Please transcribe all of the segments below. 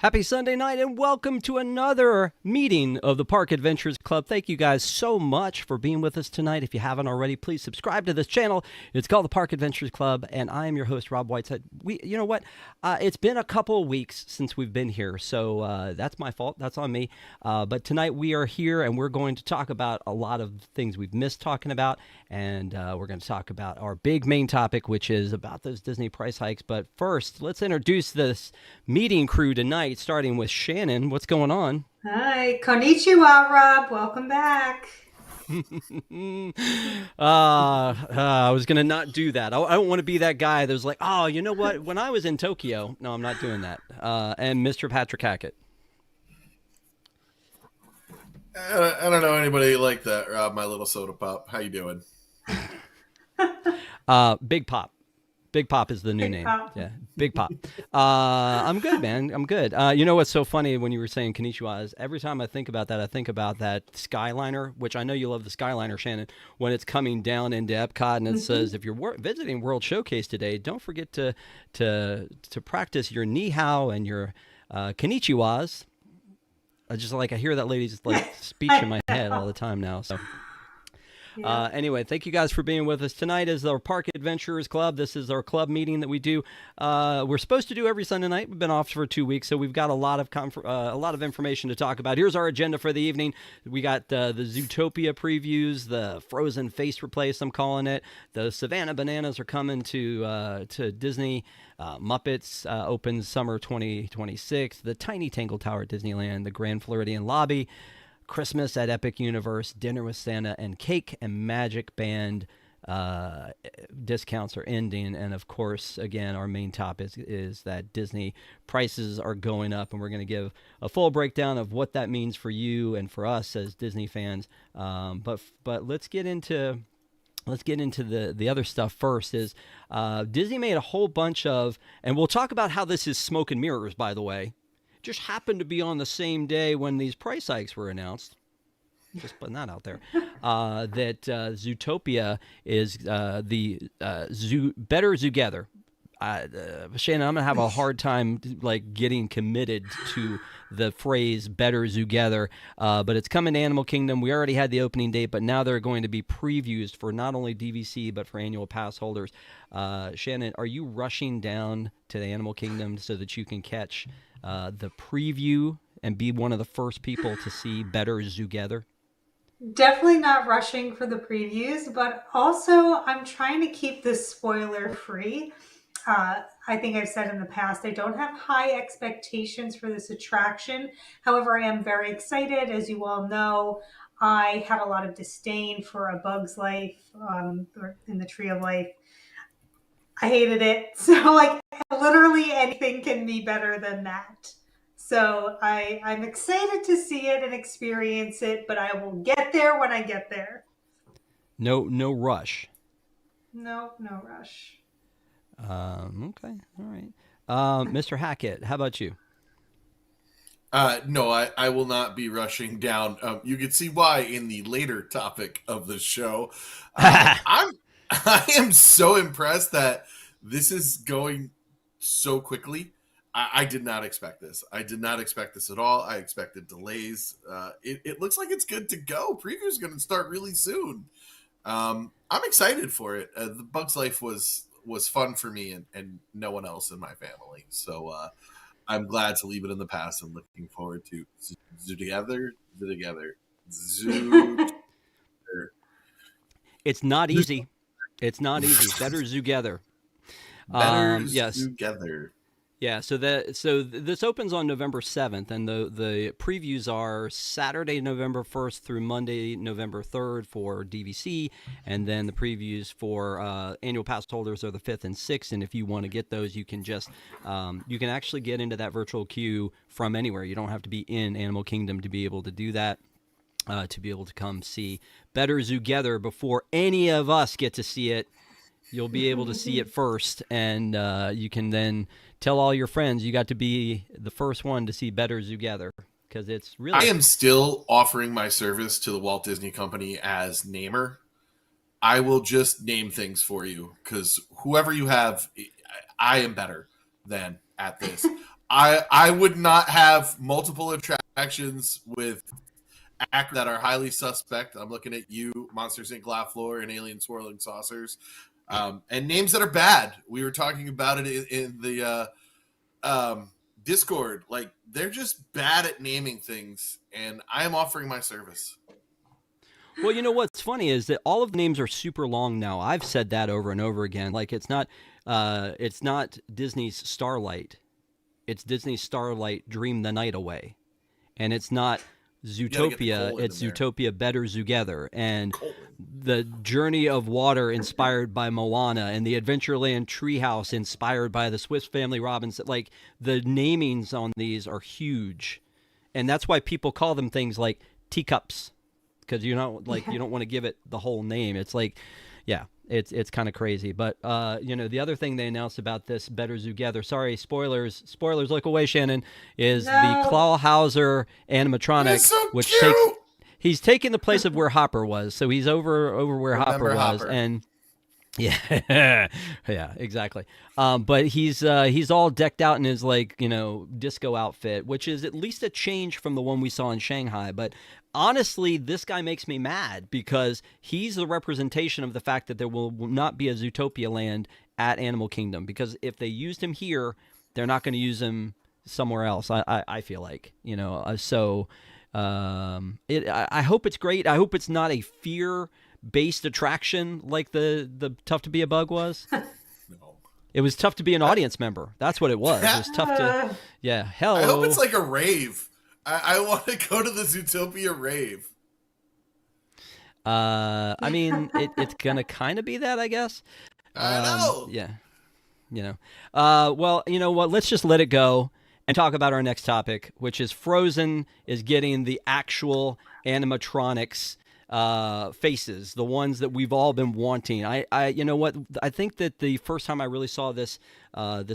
Happy Sunday night and welcome to another meeting of the Park Adventures Club. Thank you guys so much for being with us tonight. If you haven't already, please subscribe to this channel. It's called the Park Adventures Club, and I am your host, Rob Whiteside. You know what? It's been a couple of weeks since we've been here, so that's my fault. That's on me. But tonight we are here, and we're going to talk about a lot of things we've missed talking about, and we're going to talk about our big main topic, which is about those Disney price hikes. But first, let's introduce this meeting crew tonight, starting with Shannon. What's going on? Hi, konnichiwa, Rob. Welcome back. I was going to not do that. I don't want to be that guy that was like, oh, you know what? When I was in Tokyo, no, I'm not doing that. And Mr. Patrick Hackett. I don't know anybody like that, Rob, my little soda pop. How you doing? Big Pop. Big Pop is the new name. Pop. Yeah, Big Pop. I'm good, man. I'm good. You know what's so funny when you were saying konnichiwa is every time I think about that Skyliner, which I know you love the Skyliner, Shannon, when it's coming down into EPCOT and it says, if you're visiting World Showcase today, don't forget to practice your ni hao and your konnichiwas. I hear that lady's speech in my head all the time now, so... Yeah. Anyway, thank you guys for being with us. Tonight is our Park Adventurers Club. This is our club meeting that we do. We're supposed to do every Sunday night. We've been off for 2 weeks, so we've got a lot of information to talk about. Here's our agenda for the evening. We got the Zootopia previews, the Frozen face replace, I'm calling it. The Savannah Bananas are coming to Disney. Muppets opens summer 2026. The Tiny Tangled Tower at Disneyland. The Grand Floridian Lobby. Christmas at Epic Universe, Dinner with Santa, and Cake and Magic Band discounts are ending. And of course, again, our main topic is that Disney prices are going up, and we're going to give a full breakdown of what that means for you and for us as Disney fans. But let's get into the other stuff first. Is Disney made a whole bunch of, and we'll talk about how this is smoke and mirrors, by the way. Just happened to be on the same day when these price hikes were announced. Just putting that out there. That Zootopia is the Better Zootopia. Shannon, I'm gonna have a hard time getting committed to the phrase "Better Zootopia," but it's coming to Animal Kingdom. We already had the opening date, but now there are going to be previews for not only DVC but for annual pass holders. Shannon, are you rushing down to the Animal Kingdom so that you can catch the preview and be one of the first people to see Better Zootopia? Definitely not rushing for the previews, but also I'm trying to keep this spoiler free. I think I've said in the past, I don't have high expectations for this attraction. However, I am very excited. As you all know, I had a lot of disdain for A Bug's Life or in the Tree of Life. I hated it. So literally anything can be better than that. So I'm excited to see it and experience it, but I will get there when I get there. No rush. No rush. Okay, all right. Mr. Hackett, how about you? No, I will not be rushing down. You can see why in the later topic of the show. I am so impressed that this is going so quickly. I did not expect this. I did not expect this at all. I expected delays. It looks like it's good to go. Preview is going to start really soon. I'm excited for it. The Bug's Life was fun for me and no one else in my family. So I'm glad to leave it in the past and looking forward to Zootopia. It's not easy. It's not easy. Better Zootopia. Yes. Together. Yeah, so this opens on November 7th, and the previews are Saturday, November 1st through Monday, November 3rd for DVC, and then the previews for annual pass holders are the 5th and 6th, and if you want to get those, you can just you can actually get into that virtual queue from anywhere. You don't have to be in Animal Kingdom to be able to do that. To be able to come see Better Zootopia before any of us get to see it. You'll be able to see it first, and you can then tell all your friends you got to be the first one to see Better Zootopia, because it's really... I am still offering my service to the Walt Disney Company as namer. I will just name things for you, because whoever you have, I am better than at this. I would not have multiple attractions with actors that are highly suspect. I'm looking at you, Monsters Inc. Laugh Floor and Alien Swirling Saucers, and names that are bad. We were talking about it in the Discord. Like, they're just bad at naming things, and I am offering my service. Well, you know what's funny is that all of the names are super long now. I've said that over and over again. Like it's not Disney's Starlight. It's Disney's Starlight Dream the Night Away. And it's not Zootopia, it's Zootopia Better Together. And the Journey of Water inspired by Moana and the Adventureland Treehouse inspired by the Swiss Family Robinson. Like, the namings on these are huge. And that's why people call them things like teacups. Because you don't want to give it the whole name. It's like, yeah, it's kind of crazy. But the other thing they announced about this Better Together, sorry, spoilers, look away, Shannon, is the Clawhauser animatronic, so which cute! He's taking the place of where Hopper was. So he's over where Hopper was, and yeah, yeah, exactly. But he's all decked out in his disco outfit, which is at least a change from the one we saw in Shanghai. But honestly, this guy makes me mad because he's the representation of the fact that there will not be a Zootopia land at Animal Kingdom. Because if they used him here, they're not going to use him somewhere else. I feel like, so I hope it's great. I hope it's not a fear-based attraction like the Tough to Be a Bug was. No. It was tough to be an audience member. That's what it was. It was tough to, yeah. Hello. I hope it's like a rave. I want to go to the Zootopia rave. I mean, it's gonna kind of be that, I guess. I know. Yeah. Well, you know what? Let's just let it go and talk about our next topic, which is Frozen is getting the actual animatronics faces, the ones that we've all been wanting. You know what? I think that the first time I really saw this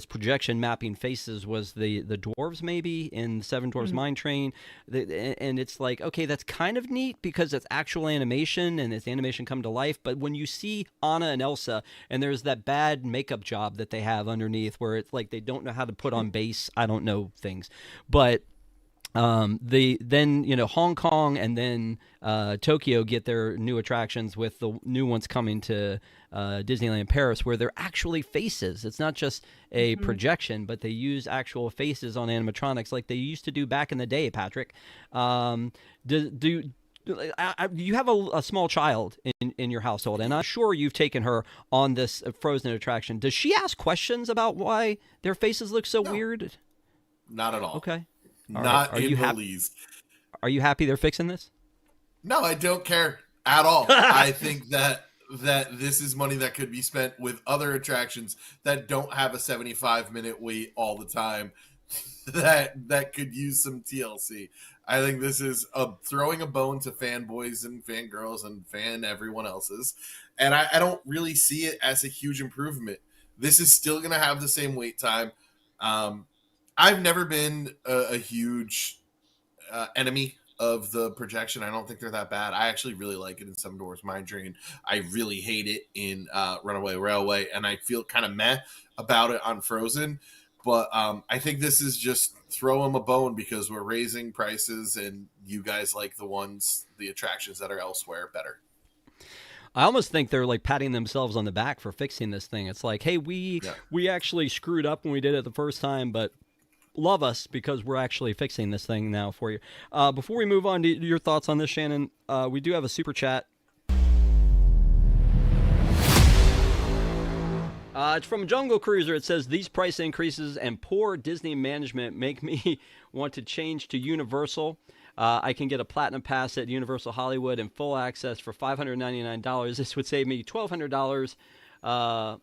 projection mapping faces was the dwarves, maybe in Seven Dwarfs Mine Train, and it's like, okay, that's kind of neat because it's actual animation and it's animation come to life. But when you see Anna and Elsa, and there's that bad makeup job that they have underneath, where it's like they don't know how to put on base. I don't know things, but. Hong Kong and then Tokyo get their new attractions with the new ones coming to Disneyland Paris, where they're actually faces. It's not just a projection, but they use actual faces on animatronics like they used to do back in the day. Patrick, you have a small child in your household, and I'm sure you've taken her on this Frozen attraction. Does she ask questions about why their faces look so weird? Not at all. Okay. Not in the least. Are you happy they're fixing this? No, I don't care at all. I think that this is money that could be spent with other attractions that don't have a 75-minute wait all the time that could use some TLC. I think this is throwing a bone to fanboys and fangirls and fan everyone else's. And I don't really see it as a huge improvement. This is still going to have the same wait time. I've never been a huge enemy of the projection. I don't think they're that bad. I actually really like it in Seven Dwarfs Mine Train. I really hate it in Runaway Railway, and I feel kind of meh about it on Frozen. But I think this is just throw them a bone because we're raising prices, and you guys like the attractions that are elsewhere better. I almost think they're like patting themselves on the back for fixing this thing. It's like, hey, we actually screwed up when we did it the first time, but love us because we're actually fixing this thing now for you. Before we move on to your thoughts on this, Shannon, we do have a super chat. It's from Jungle Cruiser. It says, these price increases and poor Disney management make me want to change to Universal. I can get a platinum pass at Universal Hollywood and full access for $599. This would save me $1,200.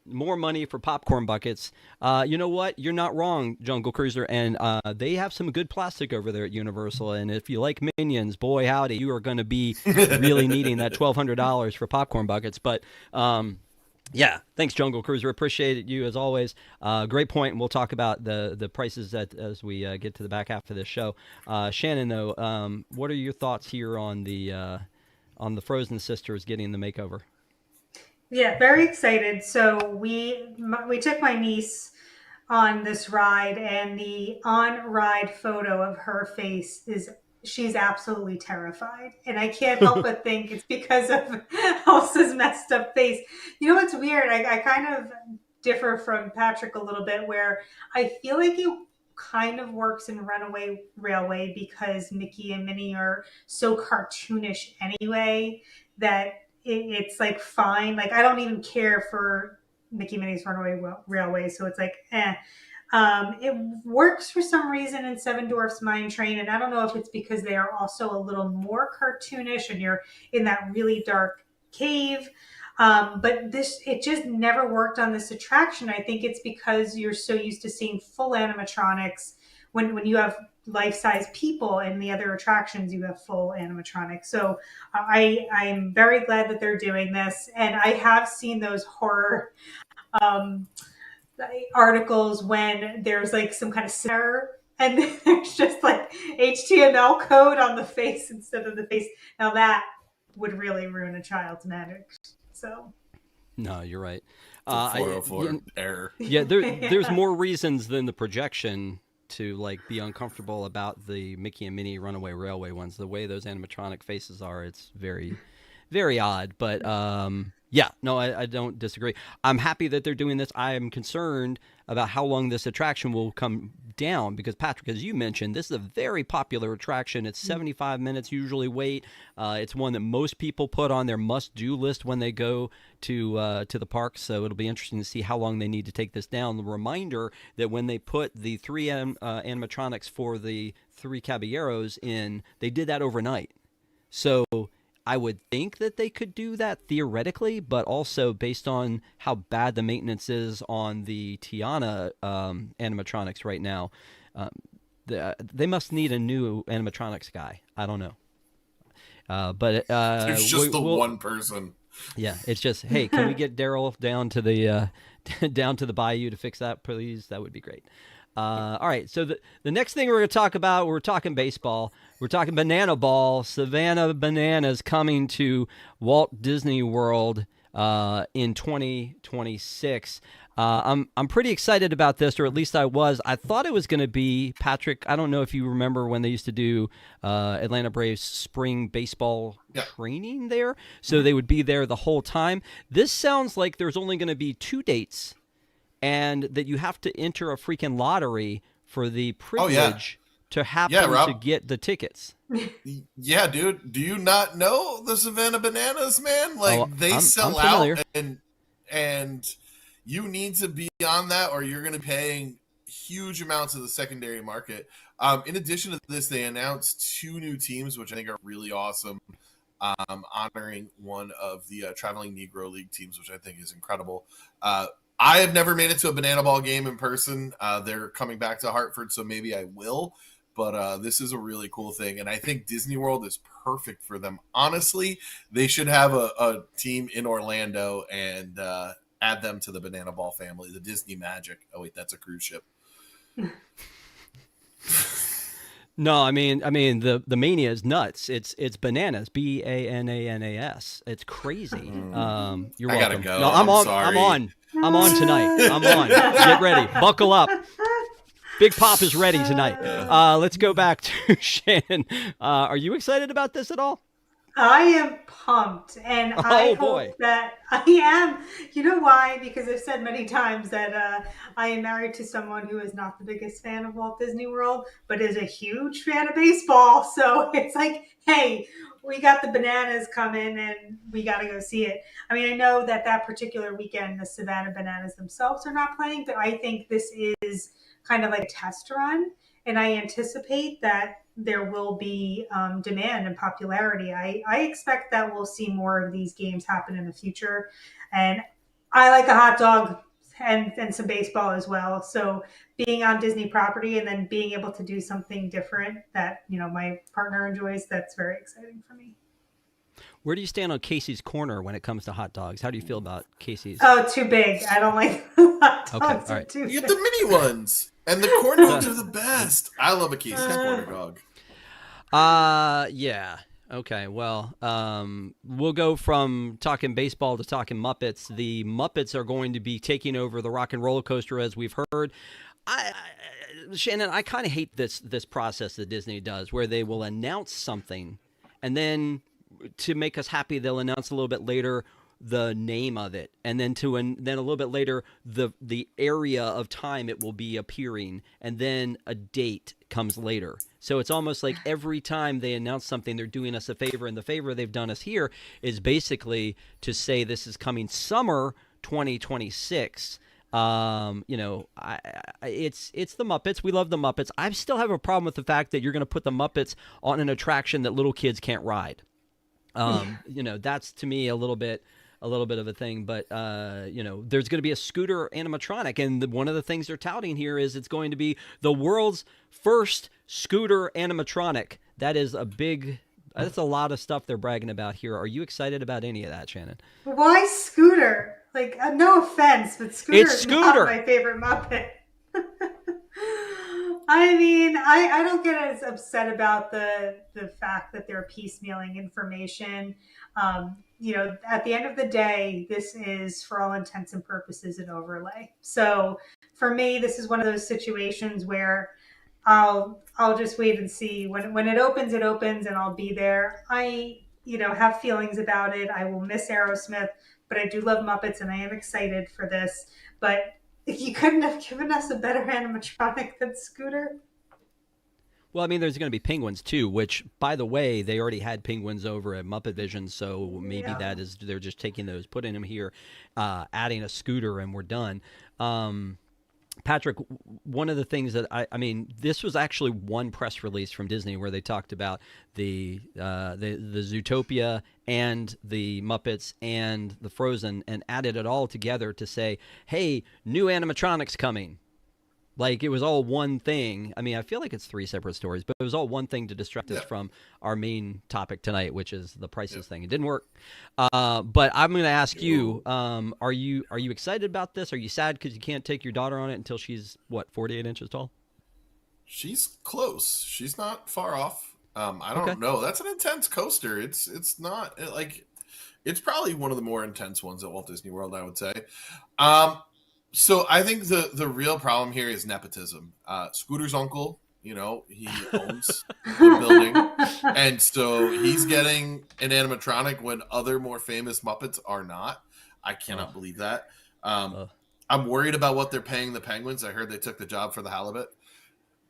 More money for popcorn buckets. You know what? You're not wrong, Jungle Cruiser. And they have some good plastic over there at Universal. And if you like Minions, boy, howdy, you are going to be really needing that $1,200 for popcorn buckets. But yeah, thanks, Jungle Cruiser. Appreciate you as always. Great point. And we'll talk about the prices as we get to the back half of this show. Shannon, though, what are your thoughts here on the Frozen sisters getting the makeover? Yeah, very excited. So we took my niece on this ride, and the on-ride photo of her face is she's absolutely terrified. And I can't help but think it's because of Elsa's messed up face. You know what's weird? I kind of differ from Patrick a little bit, where I feel like it kind of works in Runaway Railway because Mickey and Minnie are so cartoonish anyway that it's like fine. Like I don't even care for Mickey Minnie's Runaway Railway, so it's like it works for some reason in Seven Dwarfs Mine Train, and I don't know if it's because they are also a little more cartoonish and you're in that really dark cave. But it just never worked on this attraction. I think it's because you're so used to seeing full animatronics when you have life-size people, and the other attractions you have full animatronics. So I'm very glad that they're doing this, and I have seen those horror um, articles when there's like some kind of error and there's just like HTML code on the face instead of the face. Now that would really ruin a child's magic. So No, you're right. 404 error. Yeah, there's more reasons than the projection to like be uncomfortable about the Mickey and Minnie Runaway Railway ones. The way those animatronic faces are, it's very, very odd. But yeah, no, I don't disagree. I'm happy that they're doing this. I am concerned about how long this attraction will come down because, Patrick, as you mentioned, this is a very popular attraction. It's 75 minutes usually wait. It's one that most people put on their must-do list when they go to the park. So it'll be interesting to see how long they need to take this down. The reminder that when they put the three animatronics for the three Caballeros in, they did that overnight. So I would think that they could do that theoretically, but also based on how bad the maintenance is on the Tiana animatronics right now, they must need a new animatronics guy. I don't know. But there's just one person. Yeah, it's just, hey, can we get Daryl down to the down to the bayou to fix that, please? That would be great. All right, so the next thing we're going to talk about, we're talking baseball. We're talking Banana Ball. Savannah Bananas coming to Walt Disney World in 2026. I'm pretty excited about this, or at least I was. I thought it was going to be, Patrick, I don't know if you remember when they used to do Atlanta Braves spring baseball training there. So they would be there the whole time. This sounds like there's only going to be 2 dates and that you have to enter a freaking lottery for the privilege to happen to get the tickets. Yeah, dude. Do you not know the Savannah Bananas, man? Like they sell out and you need to be on that or you're going to be paying huge amounts of the secondary market. In addition to this, they announced 2 new teams, which I think are really awesome. Honoring one of the Traveling Negro League teams, which I think is incredible. I have never made it to a Banana Ball game in person. They're coming back to Hartford, so maybe I will. But this is a really cool thing, and I think Disney World is perfect for them. Honestly, they should have a team in Orlando and add them to the Banana Ball family, the Disney Magic. Oh, wait, that's a cruise ship. No, I mean the mania is nuts. It's bananas, BANANAS. It's crazy. You're welcome. I gotta go. No, I'm on tonight. I'm on. Get ready. Buckle up. Big Pop is ready tonight. Let's go back to Shannon. Are you excited about this at all? I am pumped, and I hope that I am. You know why? Because I've said many times that I am married to someone who is not the biggest fan of Walt Disney World, but is a huge fan of baseball. So it's like, hey, we got the Bananas coming, and we got to go see it. I mean, I know that particular weekend, the Savannah Bananas themselves are not playing, but I think this is kind of like a test run, and I anticipate that there will be demand and popularity. I expect that we'll see more of these games happen in the future. And I like a hot dog and some baseball as well. So being on Disney property and then being able to do something different that, my partner enjoys, that's very exciting for me. Where do you stand on Casey's Corner when it comes to hot dogs? How do you feel about Casey's? Oh, too big. I don't like hot dogs. Okay, all right. Too You big. get the mini ones. And the corn dogs are the best. I love a Casey's corner dog. Yeah. Okay, well, we'll go from talking baseball to talking Muppets. The Muppets are going to be taking over the Rock and Roller Coaster, as we've heard. Shannon, I kind of hate this process that Disney does, where they will announce something, and then to make us happy, they'll announce a little bit later the name of it, and then then a little bit later the area of time it will be appearing, and then a date comes later. So it's almost like every time they announce something, they're doing us a favor, and the favor they've done us here is basically to say this is coming summer 2026. It's the Muppets. We love the Muppets. I still have a problem with the fact that you're going to put the Muppets on an attraction that little kids can't ride. That's to me a little bit of a thing, but there's going to be a scooter animatronic, and one of the things they're touting here is it's going to be the world's first scooter animatronic. That's a lot of stuff they're bragging about here. Are you excited about any of that, Shannon? Why Scooter? Like, no offense, but Scooter is not my favorite Muppet. I mean, I don't get as upset about the fact that they're piecemealing information. At the end of the day, this is, for all intents and purposes, an overlay. So for me, this is one of those situations where I'll just wait and see. When it opens, and I'll be there. I have feelings about it. I will miss Aerosmith, but I do love Muppets, and I am excited for this. But you couldn't have given us a better animatronic than Scooter. Well, I mean, there's going to be penguins too, which, by the way, they already had penguins over at Muppet Vision, so maybe they're just taking those, putting them here, adding a scooter, and we're done. Patrick, one of the things that I mean, this was actually one press release from Disney where they talked about the Zootopia and the Muppets and the Frozen and added it all together to say, hey, new animatronics coming. Like, it was all one thing. I mean, I feel like it's three separate stories, but it was all one thing to distract us from our main topic tonight, which is the prices thing. It didn't work. But I'm going to ask you, are you excited about this? Are you sad because you can't take your daughter on it until she's, 48 inches tall? She's close. She's not far off. I don't know. That's an intense coaster. It's not, like, it's probably one of the more intense ones at Walt Disney World, I would say. So I think the real problem here is nepotism. Scooter's uncle, he owns the building. And so he's getting an animatronic when other more famous Muppets are not. I cannot believe that. I'm worried about what they're paying the penguins. I heard they took the job for the halibut.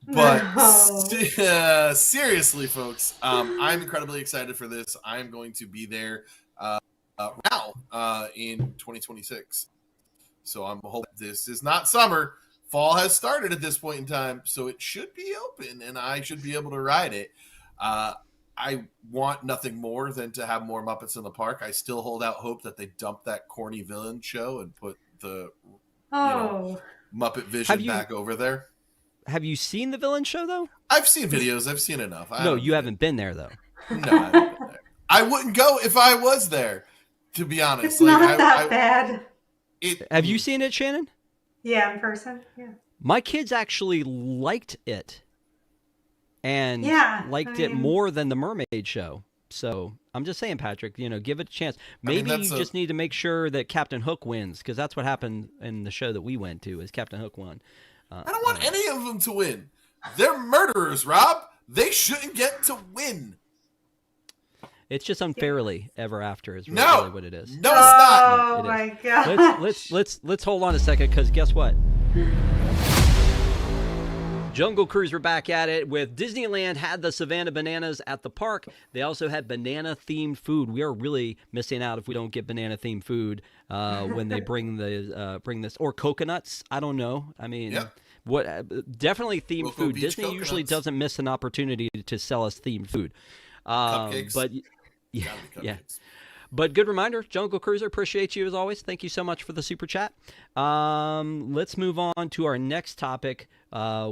But seriously, folks, I'm incredibly excited for this. I'm going to be there now in 2026. So I'm hoping this is not summer. Fall has started at this point in time, so it should be open, and I should be able to ride it. I want nothing more than to have more Muppets in the park. I still hold out hope that they dump that corny villain show and put the Muppet Vision back over there. Have you seen the villain show, though? I've seen videos. I've seen enough. No, you haven't been there, though. No, I haven't been there. I wouldn't go if I was there, to be honest. It's not that bad. Have you seen it, Shannon? Yeah, in person. Yeah. My kids actually liked it, and liked it more than the Mermaid show. So I'm just saying, Patrick, give it a chance. Maybe you just need to make sure that Captain Hook wins, because that's what happened in the show that we went to. Is Captain Hook won? I don't want any of them to win. They're murderers, Rob. They shouldn't get to win. It's just unfairly ever after is really what it is. No, it's not. Oh my god. Let's hold on a second, because guess what? Jungle Cruise, we're back at it with Disneyland. Had the Savannah Bananas at the park. They also had banana-themed food. We are really missing out if we don't get banana-themed food when they bring this, or coconuts. I don't know. I mean, definitely themed food. Disney coconuts. Usually doesn't miss an opportunity to sell us themed food. Cupcakes. But yeah. But good reminder, Jungle Cruiser, appreciate you as always. Thank you so much for the super chat. Let's move on to our next topic.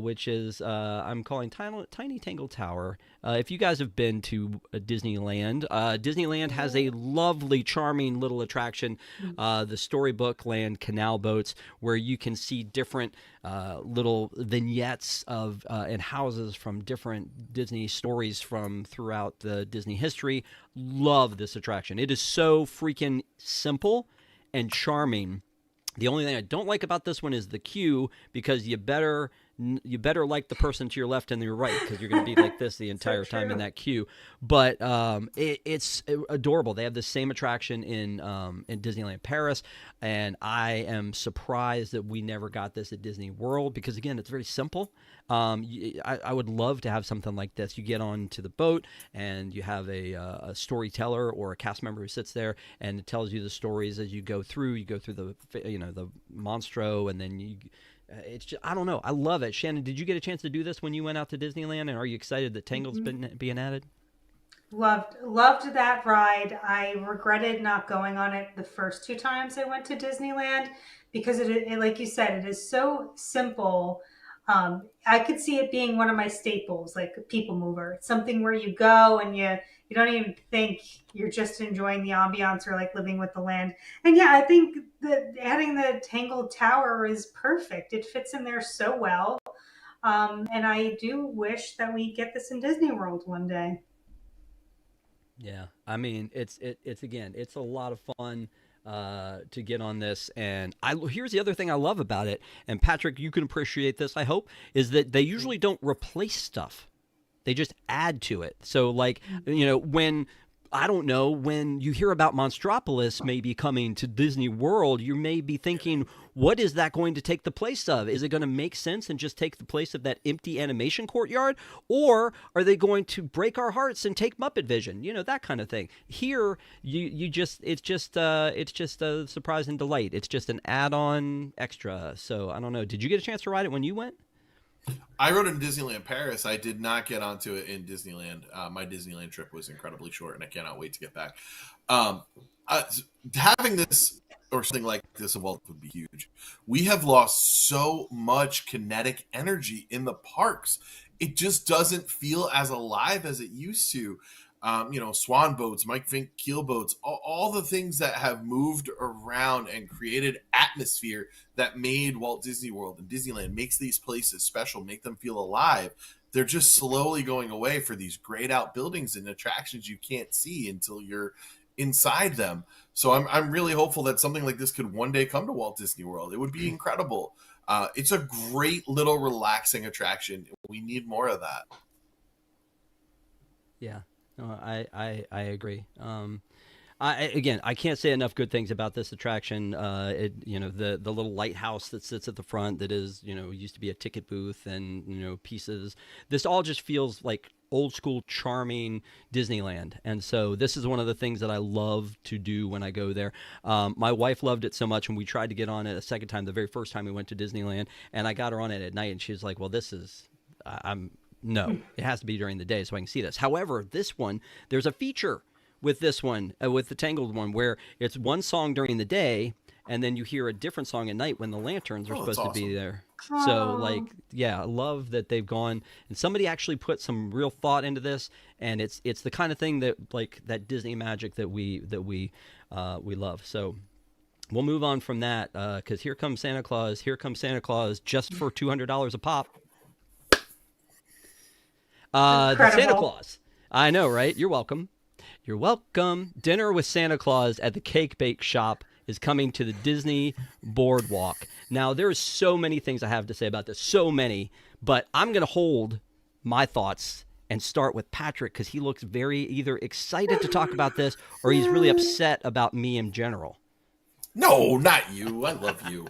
which is I'm calling Tiny Tangled Tower. If you guys have been to Disneyland, Disneyland has a lovely, charming little attraction, the Storybook Land Canal Boats, where you can see different little vignettes of and houses from different Disney stories from throughout the Disney history. Love this attraction. It is so freaking simple and charming. The only thing I don't like about this one is the queue, because you better like the person to your left and your right, because you're going to be like this the entire time in that queue. But it's adorable. They have the same attraction in Disneyland Paris, and I am surprised that we never got this at Disney World, because again, it's very simple. I would love to have something like this. You get onto the boat and you have a storyteller or a cast member who sits there and it tells you the stories as you go through. You go through the Monstro, and then it's just, I don't know. I love it. Shannon, did you get a chance to do this when you went out to Disneyland? And are you excited that Tangled's been being added? Loved that ride. I regretted not going on it the first 2 times I went to Disneyland, because it like you said, it is so simple. I could see it being one of my staples, like a people mover. It's something where you go and you don't even think, you're just enjoying the ambiance, or like living with the land. And yeah, I think that adding the Tangled Tower is perfect. It fits in there so well. And I do wish that we get this in Disney World one day. Yeah, I mean, it's again, it's a lot of fun to get on this. And here's the other thing I love about it, and Patrick, you can appreciate this, I hope, is that they usually don't replace stuff. They just add to it. So like, when you hear about Monstropolis maybe coming to Disney World, you may be thinking, what is that going to take the place of? Is it going to make sense and just take the place of that empty animation courtyard? Or are they going to break our hearts and take Muppet Vision? That kind of thing. Here, it's just a surprise and delight. It's just an add-on extra. So I don't know. Did you get a chance to ride it when you went? I rode in Disneyland Paris. I did not get onto it in Disneyland. My Disneyland trip was incredibly short, and I cannot wait to get back. Having this or something like this of Walt would be huge. We have lost so much kinetic energy in the parks. It just doesn't feel as alive as it used to. Swan boats, Mike Fink keel boats, all the things that have moved around and created atmosphere that made Walt Disney World and Disneyland, makes these places special, make them feel alive. They're just slowly going away for these grayed out buildings and attractions you can't see until you're inside them. So I'm really hopeful that something like this could one day come to Walt Disney World. It would be incredible. It's a great little relaxing attraction. We need more of that. Yeah. No, I agree. I can't say enough good things about this attraction. The little lighthouse that sits at the front that is, used to be a ticket booth, and, pieces. This all just feels like old school, charming Disneyland. And so this is one of the things that I love to do when I go there. My wife loved it so much when we tried to get on it a second time, the very first time we went to Disneyland, and I got her on it at night, and she was like, well, no, it has to be during the day so I can see this. However, this one, there's a feature with this one, with the Tangled one, where it's one song during the day, and then you hear a different song at night when the lanterns are supposed to be there. So, I love that they've gone, and somebody actually put some real thought into this, and it's the kind of thing that, like, that Disney magic that we love. So we'll move on from that, because here comes Santa Claus, just for $200 a pop. The Santa Claus. I know, right? You're welcome. You're welcome. Dinner with Santa Claus at the Cake Bake Shop is coming to the Disney Boardwalk. Now, there's so many things I have to say about this, so many, but I'm going to hold my thoughts and start with Patrick, because he looks very either excited to talk about this or he's really upset about me in general. No, not you. I love you.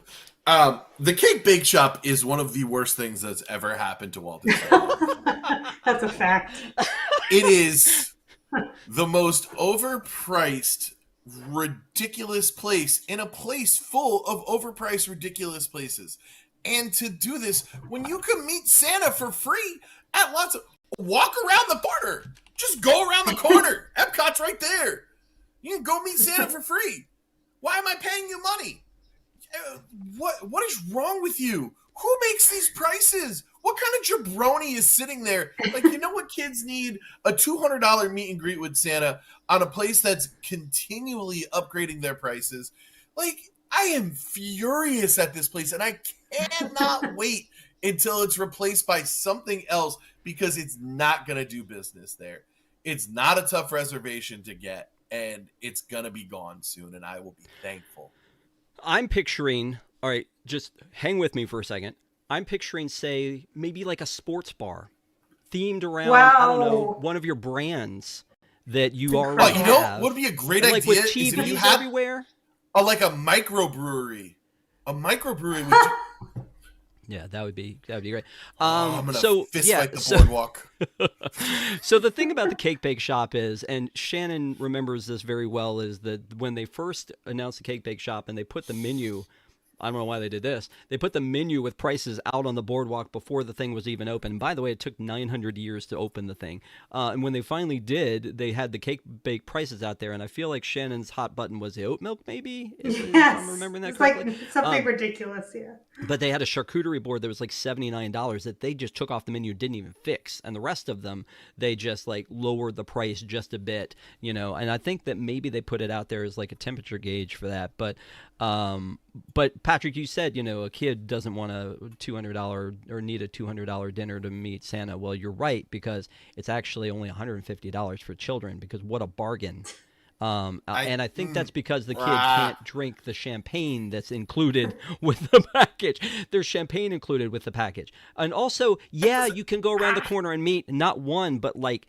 The Cake Bake Shop is one of the worst things that's ever happened to Walt Disney World. That's a fact. It is the most overpriced, ridiculous place in a place full of overpriced, ridiculous places. And to do this, when you can meet Santa for free at walk around the border. Just go around the corner. EPCOT's right there. You can go meet Santa for free. Why am I paying you money? What is wrong with you? who makes these prices? What kind of jabroni is sitting there? Like, you know what kids need? A $200 meet and greet with Santa on a place that's continually upgrading their prices. Like, I am furious at this place, and I cannot wait until it's replaced by something else because it's not going to do business there. It's not a tough reservation to get, and it's going to be gone soon, and I will be thankful. I'm picturing, all right, just hang with me for a second. I'm picturing, say, maybe like a sports bar themed around, I don't know, Wow. one of your brands that you Oh, already you know have. what would be a great And like with idea is if you TVs had everywhere. like a microbrewery. A microbrewery would Yeah, that would be great. I'm gonna So fist yeah, fight the so boardwalk. so the thing about the cake bake shop is, and Shannon remembers this very well, is that when they first announced the cake bake shop and they put the menu, I don't know why they did this. They put the menu with prices out on the boardwalk before the thing was even open. And by the way, it took 900 years to open the thing. And when they finally did, they had the cake bake prices out there. And I feel like Shannon's hot button was the oat milk, maybe, if I'm remembering that It's correctly. like something ridiculous, yeah. But they had a charcuterie board that was like $79 that they just took off the menu, didn't even fix. And the rest of them, they just like lowered the price just a bit, you know. And I think that maybe they put it out there as like a temperature gauge for that. But Patrick, you said, you know, a kid doesn't want a $200 or need a $200 dinner to meet Santa. Well, you're right, because it's actually only $150 for children, because what a bargain. And I think that's because the kid can't drink the champagne that's included with the package. There's champagne included with the package. And also, yeah, you can go around the corner and meet not one, but like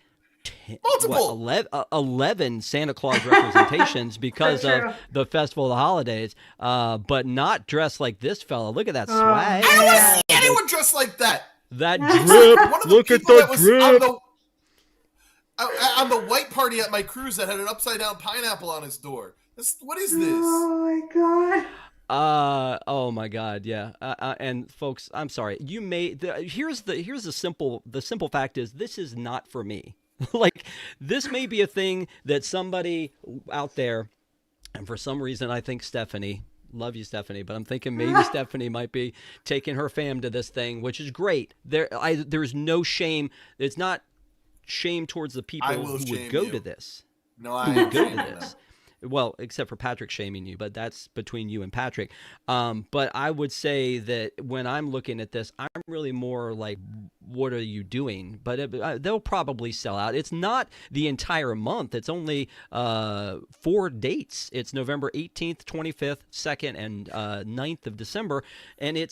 10, Multiple. 11 Santa Claus representations because of the Festival of the Holidays, but not dressed like this fella. Look at that swag. I don't want to see anyone dressed like that. That drip. Look at the drip. On the white party at my cruise that had an upside down pineapple on his door. What is this? Oh my god. Oh my God, yeah. And folks, I'm sorry. Here's the simple fact is, this is not for me. Like, this may be a thing that somebody out there, and for some reason I think Stephanie, love you Stephanie, but I'm thinking maybe Stephanie might be taking her fam to this thing, which is great. There's no shame. It's not shame towards the people who would go to this. No, I would go to this. Well, except for Patrick shaming you, but that's between you and Patrick. But I would say that when I'm looking at this, I'm really more like, what are you doing? But they'll probably sell out. It's not the entire month. It's only 4 dates. It's November 18th, 25th, 2nd, and 9th of December. And it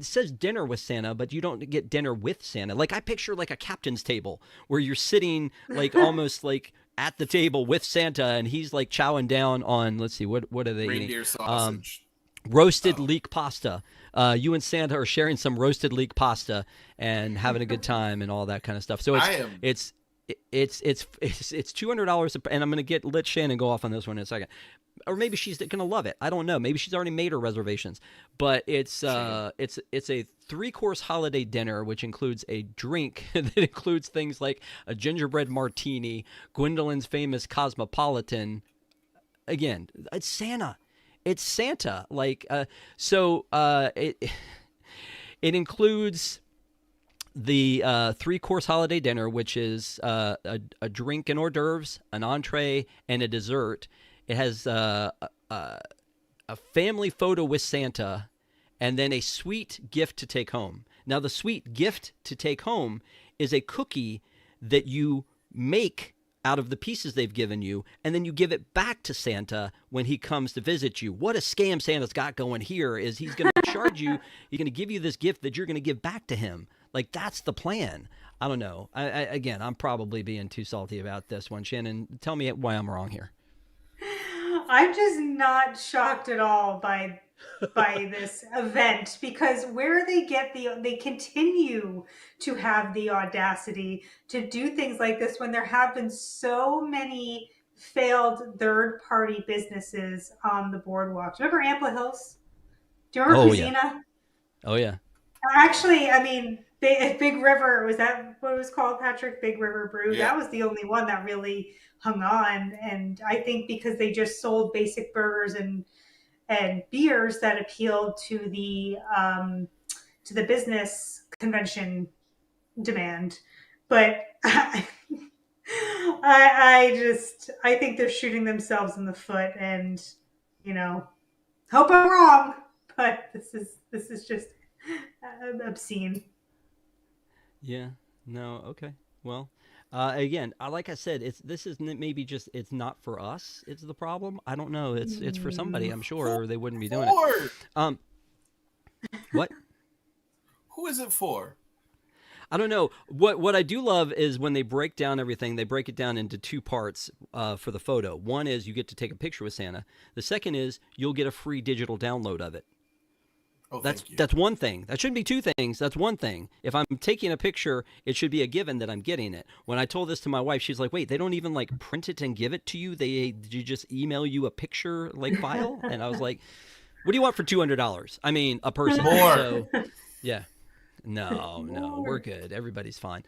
says dinner with Santa, but you don't get dinner with Santa. Like, I picture like a captain's table where you're sitting like almost like at the table with Santa, and he's like chowing down on, let's see, what are they Reindeer eating? sausage. Roasted leek pasta. You and Santa are sharing some roasted leek pasta and having a good time and all that kind of stuff. So it's $200, and I'm gonna let Shannon go off on this one in a second. Or maybe she's gonna love it. I don't know. Maybe she's already made her reservations. But it's a 3-course holiday dinner, which includes a drink that includes things like a gingerbread martini, Gwendolyn's famous Cosmopolitan. Again, it's Santa. It's Santa. Like, it includes the 3-course holiday dinner, which is a drink and hors d'oeuvres, an entree, and a dessert. It has a family photo with Santa, and then a sweet gift to take home. Now, the sweet gift to take home is a cookie that you make out of the pieces they've given you, and then you give it back to Santa when he comes to visit you. What a scam Santa's got going here is he's going to charge you, he's going to give you this gift that you're going to give back to him. Like, that's the plan. I don't know. Again, I'm probably being too salty about this one. Shannon, tell me why I'm wrong here. I'm just not shocked at all by this event, because where they continue to have the audacity to do things like this when there have been so many failed third-party businesses on the boardwalk. Do you remember Ample Hills? Do you remember Cuisina? Yeah. Oh, yeah. Actually, I mean, Big River, was that what it was called, Patrick? Big River Brew? Yeah. That was the only one that really hung on. And I think because they just sold basic burgers and and beers that appealed to the business convention demand. But I think they're shooting themselves in the foot, and you know, hope I'm wrong, but this is just obscene. Yeah. No. Okay. Well, again, like I said, this is maybe just it's not for us. It's the problem. I don't know. It's for somebody. I'm sure, Who or they wouldn't be doing it. for? Um. What? Who is it for? I don't know. What I do love is when they break down everything, they break it down into two parts for the photo. One is you get to take a picture with Santa. The second is you'll get a free digital download of it. Oh, That's thank you. that's one thing. That shouldn't be two things. That's one thing. If I'm taking a picture, it should be a given that I'm getting it. When I told this to my wife, she's like, "Wait, they don't even like print it and give it to you? Did you just email you a picture like file?" And I was like, "What do you want for $200? I mean, a person." More. So, yeah. No, we're good. Everybody's fine.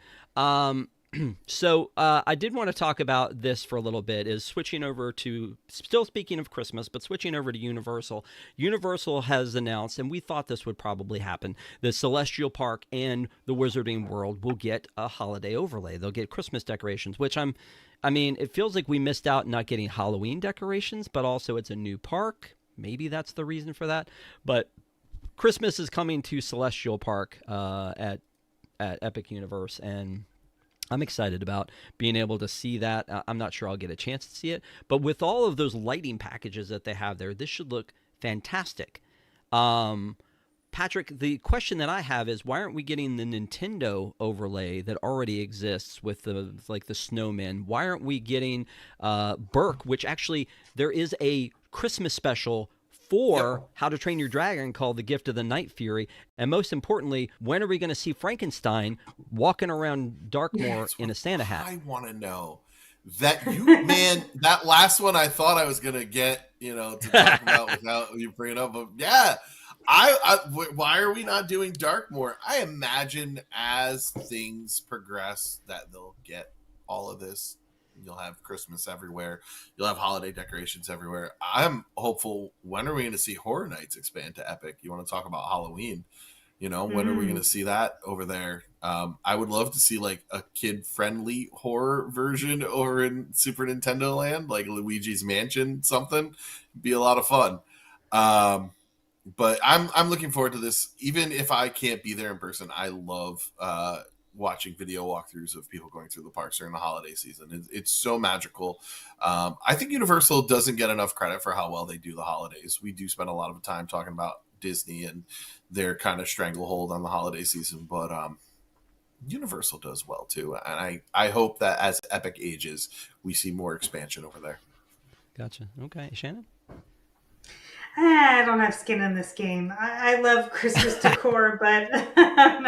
So I did want to talk about this for a little bit, is switching over to, still speaking of Christmas, but switching over to Universal. Universal has announced, and we thought this would probably happen, the Celestial Park and the Wizarding World will get a holiday overlay. They'll get Christmas decorations, which I mean, it feels like we missed out not getting Halloween decorations, but also it's a new park. Maybe that's the reason for that. But Christmas is coming to Celestial Park at Epic Universe, and I'm excited about being able to see that. I'm not sure I'll get a chance to see it, but with all of those lighting packages that they have there, this should look fantastic. Patrick, the question that I have is, why aren't we getting the Nintendo overlay that already exists with the snowmen? Why aren't we getting Burke, which actually there is a Christmas special for How to Train Your Dragon called The Gift of the Night Fury? And most importantly, when are we going to see Frankenstein walking around Darkmoor in a Santa hat? I want to know that man, that last one I thought I was going to get, to talk about without you bringing it up. But yeah, why are we not doing Darkmoor? I imagine as things progress that they'll get all of this. You'll have Christmas everywhere. You'll have holiday decorations everywhere. I'm hopeful. When are we going to see Horror Nights expand to Epic? You want to talk about Halloween? When are we going to see that over there? I would love to see like a kid-friendly horror version over in Super Nintendo Land, like Luigi's Mansion, something. Be a lot of fun. But I'm looking forward to this. Even if I can't be there in person, I love watching video walkthroughs of people going through the parks during the holiday season. It's so magical. I think Universal doesn't get enough credit for how well they do the holidays. We do spend a lot of time talking about Disney and their kind of stranglehold on the holiday season, but Universal does well too. And I hope that as Epic ages, we see more expansion over there. Gotcha. Okay. Shannon? I don't have skin in this game. I love Christmas decor, but I'm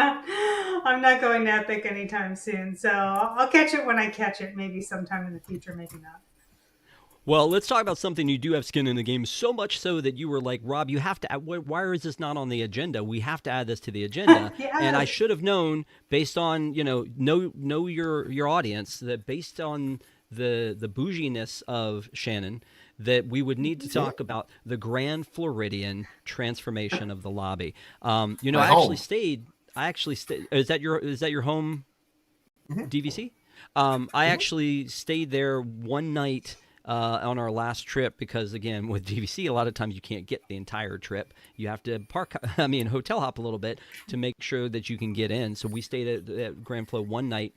not going to Epic anytime soon. So I'll catch it when I catch it. Maybe sometime in the future, maybe not. Well, let's talk about something you do have skin in the game, so much so that you were like, Rob, you have to add, why is this not on the agenda? We have to add this to the agenda. Yes. And I should have known, based on, know your audience, that based on the bouginess of Shannon, that we would need to talk about the Grand Floridian transformation of the lobby. I actually stayed. Is that your home DVC? I actually stayed there one night on our last trip because, again, with DVC, a lot of times you can't get the entire trip. You have to hotel hop a little bit to make sure that you can get in. So we stayed at Grand Flo one night.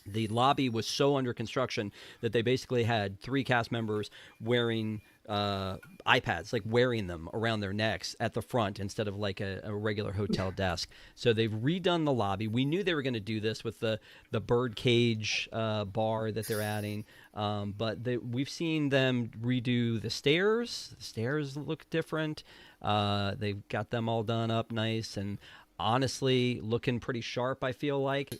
The lobby was so under construction that they basically had 3 cast members wearing iPads, like wearing them around their necks at the front instead of like a regular hotel desk. So they've redone the lobby. We knew they were going to do this with the birdcage bar that they're adding, but we've seen them redo the stairs. The stairs look different. They've got them all done up nice and honestly looking pretty sharp, I feel like.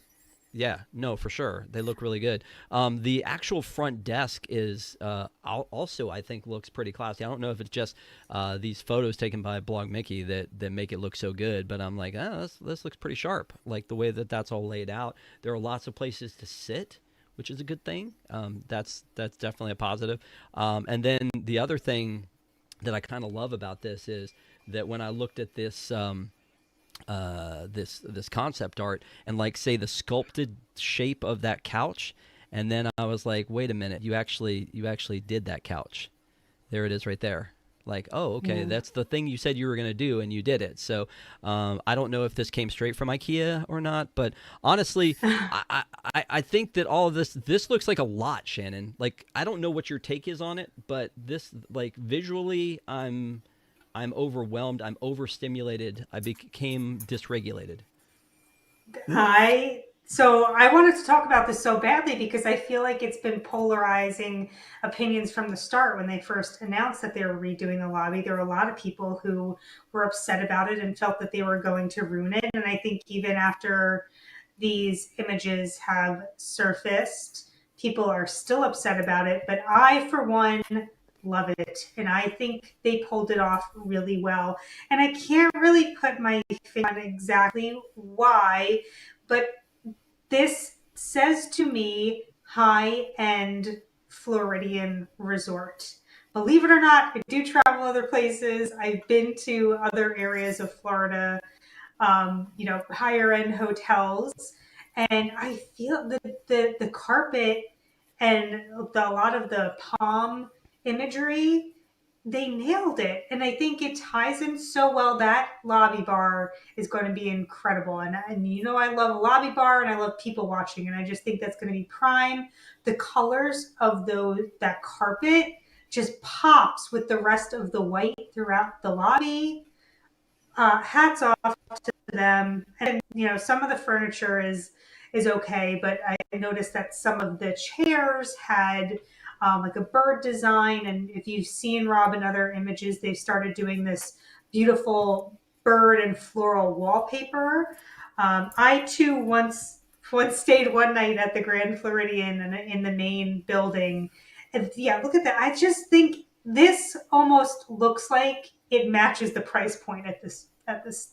Yeah, no, for sure. They look really good. The actual front desk is also, I think, looks pretty classy. I don't know if it's just these photos taken by Blog Mickey that make it look so good, but I'm like, this looks pretty sharp. Like the way that's all laid out. There are lots of places to sit, which is a good thing. That's definitely a positive. And then the other thing that I kind of love about this is that when I looked at this this concept art and like say the sculpted shape of that couch, and then I was like, wait a minute, you actually did that couch. There it is right there. Like, oh, okay, Yeah. that's the thing you said you were going to do, and you did it. So I don't know if this came straight from IKEA or not, but honestly, I think that all of this looks like a lot, Shannon. Like, I don't know what your take is on it, but this, like, visually, I'm overwhelmed. I'm overstimulated. I became dysregulated. I wanted to talk about this so badly because I feel like it's been polarizing opinions from the start. When they first announced that they were redoing the lobby, there were a lot of people who were upset about it and felt that they were going to ruin it. And I think even after these images have surfaced, people are still upset about it. But I, for one, love it. And I think they pulled it off really well. And I can't really put my finger on exactly why, but this says to me high end Floridian resort. Believe it or not, I do travel other places. I've been to other areas of Florida, higher end hotels. And I feel the carpet and a lot of the palm imagery, they nailed it. And I think it ties in so well. That lobby bar is going to be incredible. And I love a lobby bar and I love people watching. And I just think that's going to be prime. The colors of that carpet just pops with the rest of the white throughout the lobby. Hats off to them. And some of the furniture is okay, but I noticed that some of the chairs had like a bird design. And if you've seen Rob in other images, they've started doing this beautiful bird and floral wallpaper. I too once stayed one night at the Grand Floridian in the main building. And yeah, look at that. I just think this almost looks like it matches the price point at this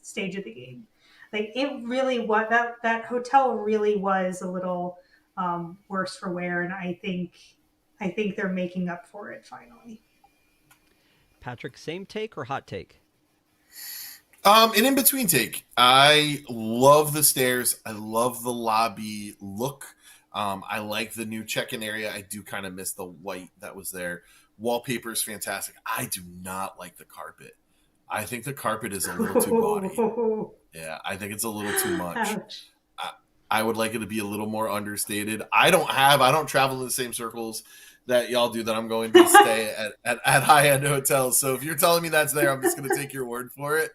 stage of the game. Like it really was that hotel really was a little worse for wear, and I think they're making up for it finally. Patrick, same take or hot take? An in between take. I love the stairs. I love the lobby look. I like the new check-in area. I do kind of miss the white that was there. Wallpaper is fantastic. I do not like the carpet. I think the carpet is a little too gaudy. Yeah, I think it's a little too much. I would like it to be a little more understated. I don't travel in the same circles that y'all do that I'm going to stay at high-end hotels. So if you're telling me that's there, I'm just going to take your word for it.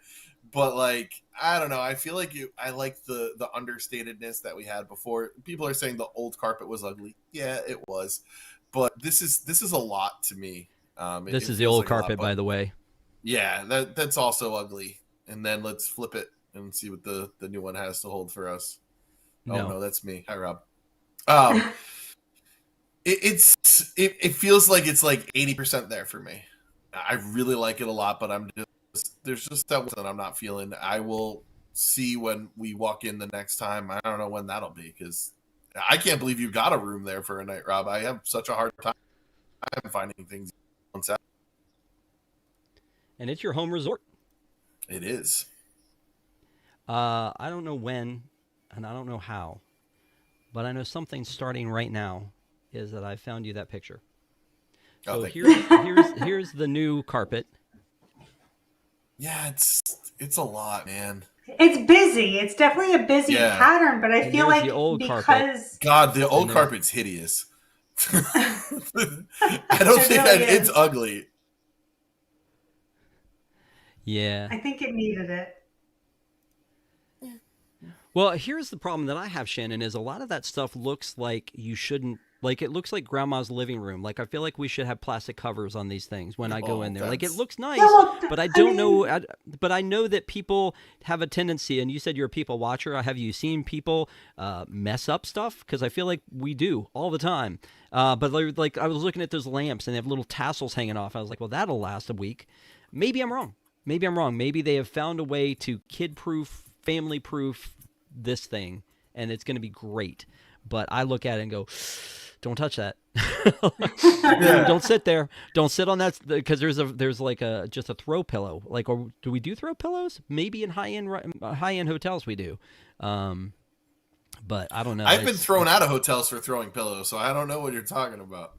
But like, I don't know. I feel like I like the understatedness that we had before. People are saying the old carpet was ugly. Yeah, it was. But this is a lot to me. This is the old carpet, by the way. Yeah, that's also ugly. And then let's flip it and see what the new one has to hold for us. Oh no, that's me. Hi, Rob. It feels like it's like 80% there for me. I really like it a lot, but there's just that one that I'm not feeling. I will see when we walk in the next time. I don't know when that'll be because I can't believe you got a room there for a night, Rob. I have such a hard time finding things on Saturday. And it's your home resort. It is. I don't know when, and I don't know how, but I know something's starting right now. Is that I found you that picture. So here's the new carpet. Yeah, it's a lot, man. It's busy. It's definitely a busy pattern, but I feel like the old because carpet. God, the old carpet's hideous. I don't think it's ugly. Yeah. I think it needed it. Well, here's the problem that I have, Shannon, is a lot of that stuff looks like you shouldn't, like it looks like grandma's living room. Like I feel like we should have plastic covers on these things when I go in there. Like it looks nice, but I don't know. But I know that people have a tendency, and you said you're a people watcher. Have you seen people mess up stuff? Because I feel like we do all the time. But like I was looking at those lamps, and they have little tassels hanging off. I was like, well, that'll last a week. Maybe I'm wrong. Maybe they have found a way to kid-proof, family-proof this thing, and it's going to be great. But I look at it and go, don't touch that. Yeah. Don't sit there. Don't sit on that because there's like just a throw pillow. Like, or do we do throw pillows? Maybe in high end hotels we do. But I don't know. I've been thrown out of hotels for throwing pillows, so I don't know what you're talking about.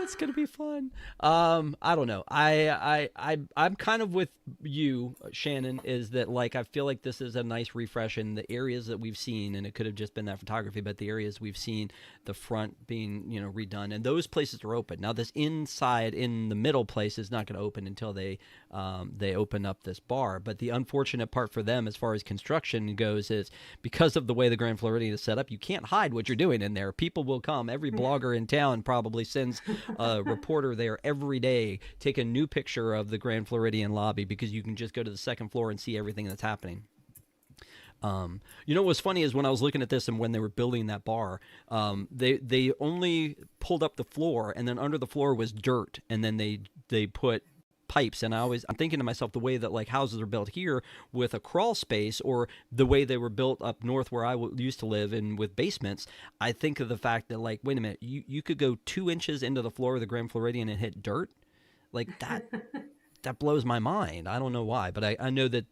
It's gonna be fun. I don't know. I'm kind of with you, Shannon. Is that like I feel like this is a nice refresh in the areas that we've seen, and it could have just been that photography, but the areas we've seen, the front being redone, and those places are open now. This inside in the middle place is not going to open until they open up this bar. But the unfortunate part for them, as far as construction goes, is because of the way the Grand Floridian is set up, you can't hide what you're doing in there. People will come. Every blogger in town probably sends a reporter there every day, take a new picture of the Grand Floridian lobby because you can just go to the second floor and see everything that's happening. What was funny is when I was looking at this and when they were building that bar, they only pulled up the floor, and then under the floor was dirt, and then they put pipes. And I'm thinking to myself, the way that like houses are built here with a crawl space, or the way they were built up north where I used to live and with basements, I think of the fact that like, wait a minute, you could go 2 inches into the floor of the Grand Floridian and hit dirt like that. That blows my mind. I don't know why, but I know that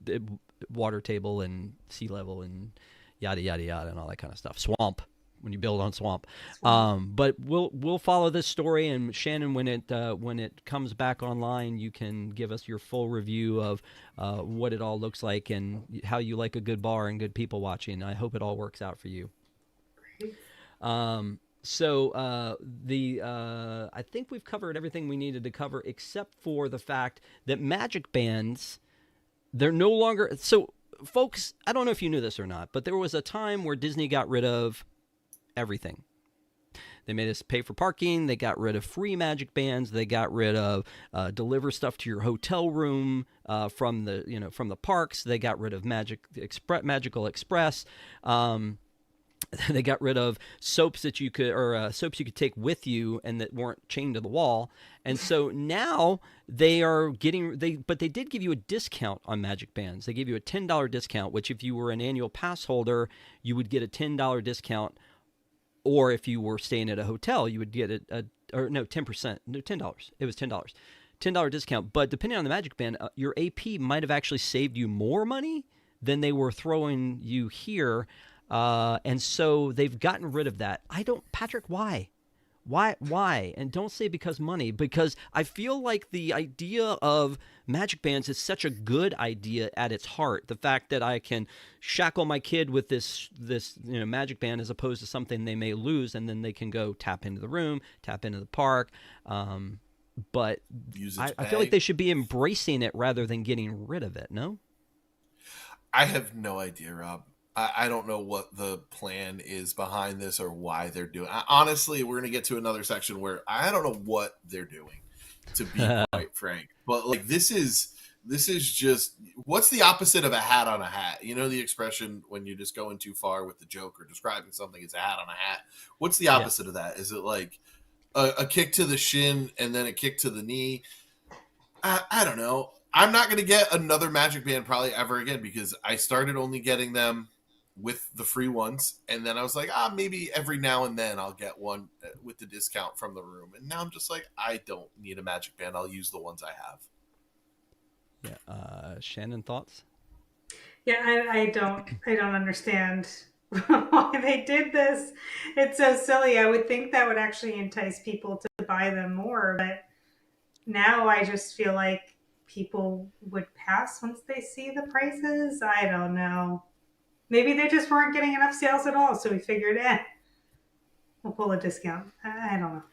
water table and sea level and yada yada yada and all that kind of stuff. Swamp, when you build on swamp. But we'll follow this story, and Shannon, when it comes back online, you can give us your full review of what it all looks like and how you like a good bar and good people watching. I hope it all works out for you. So I think we've covered everything we needed to cover, except for the fact that magic bands, they're no longer. So, folks, I don't know if you knew this or not, but there was a time where Disney got rid of everything. They made us pay for parking. They got rid of free magic bands. They got rid of deliver stuff to your hotel room from the parks. They got rid of Magical Express. They got rid of soaps that you could take with you and that weren't chained to the wall. And so now they did give you a discount on magic bands. They gave you a $10 discount, which if you were an annual pass holder, you would get a $10 discount. Or if you were staying at a hotel, you would get 10%. No, $10. It was $10. $10 discount. But depending on the magic band, your AP might have actually saved you more money than they were throwing you here. And so they've gotten rid of that. Patrick, why? Why? And don't say because money, because I feel like the idea of magic bands is such a good idea at its heart. The fact that I can shackle my kid with this magic band as opposed to something they may lose, and then they can go tap into the room, tap into the park. But I feel like they should be embracing it rather than getting rid of it. No? I have no idea, Rob. I don't know what the plan is behind this or why they're doing it. Honestly, we're going to get to another section where I don't know what they're doing, to be quite frank. But like this is just, what's the opposite of a hat on a hat? You know the expression when you're just going too far with the joke or describing something as a hat on a hat? What's the opposite of that? Is it like a kick to the shin and then a kick to the knee? I don't know. I'm not going to get another magic band probably ever again because I started only getting them with the free ones, and then I was like, maybe every now and then I'll get one with the discount from the room, and now I'm just like, I don't need a magic band. I'll use the ones I have. Yeah. Shannon, thoughts? Yeah, I don't understand why they did this. It's so silly. I would think that would actually entice people to buy them more, but now I just feel like people would pass once they see the prices. I don't know. Maybe they just weren't getting enough sales at all, so we figured, we'll pull a discount. I don't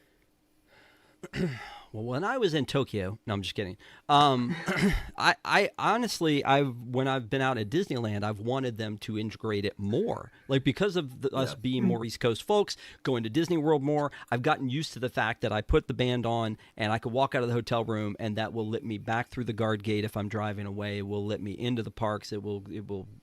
know. Well, when I was in Tokyo, no, I'm just kidding. I honestly, when I've been out at Disneyland, I've wanted them to integrate it more. Like because of us being more East Coast folks, going to Disney World more, I've gotten used to the fact that I put the band on and I could walk out of the hotel room and that will let me back through the guard gate if I'm driving away. It will let me into the parks. It will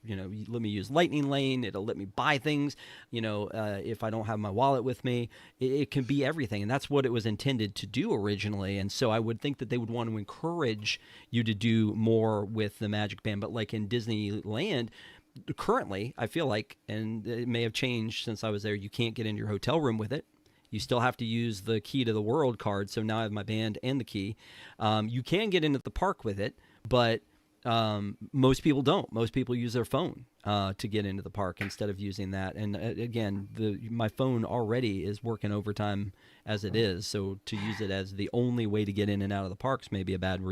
let me use Lightning Lane. It'll let me buy things. If I don't have my wallet with me, it can be everything, and that's what it was intended to do originally. And so I would think that they would want to encourage you to do more with the magic band. But like in Disneyland, currently, I feel like, and it may have changed since I was there, you can't get into your hotel room with it. You still have to use the key to the world card. So now I have my band and the key. You can get into the park with it, but most people don't. Most people use their phone to get into the park instead of using that. And again, my phone already is working overtime as it is. So to use it as the only way to get in and out of the parks may be a bad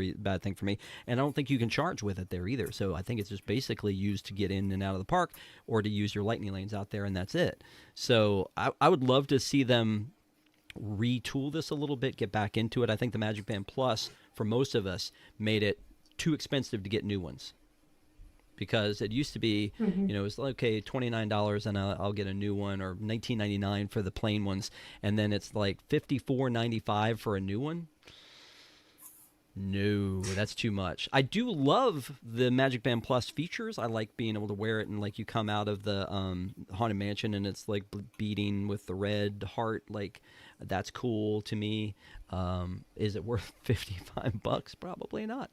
thing for me. And I don't think you can charge with it there either. So I think it's just basically used to get in and out of the park or to use your lightning lanes out there, and that's it. So I would love to see them retool this a little bit, get back into it. I think the Magic Band Plus, for most of us, made it too expensive to get new ones. Because it used to be, it was like, okay, $29 and I'll get a new one, or $19.99 for the plain ones, and then it's like $54.95 for a new one. No, that's too much. I do love the Magic Band Plus features. I like being able to wear it and like you come out of the Haunted Mansion and it's like beating with the red heart. Like that's cool to me. Is it worth $55? Probably not.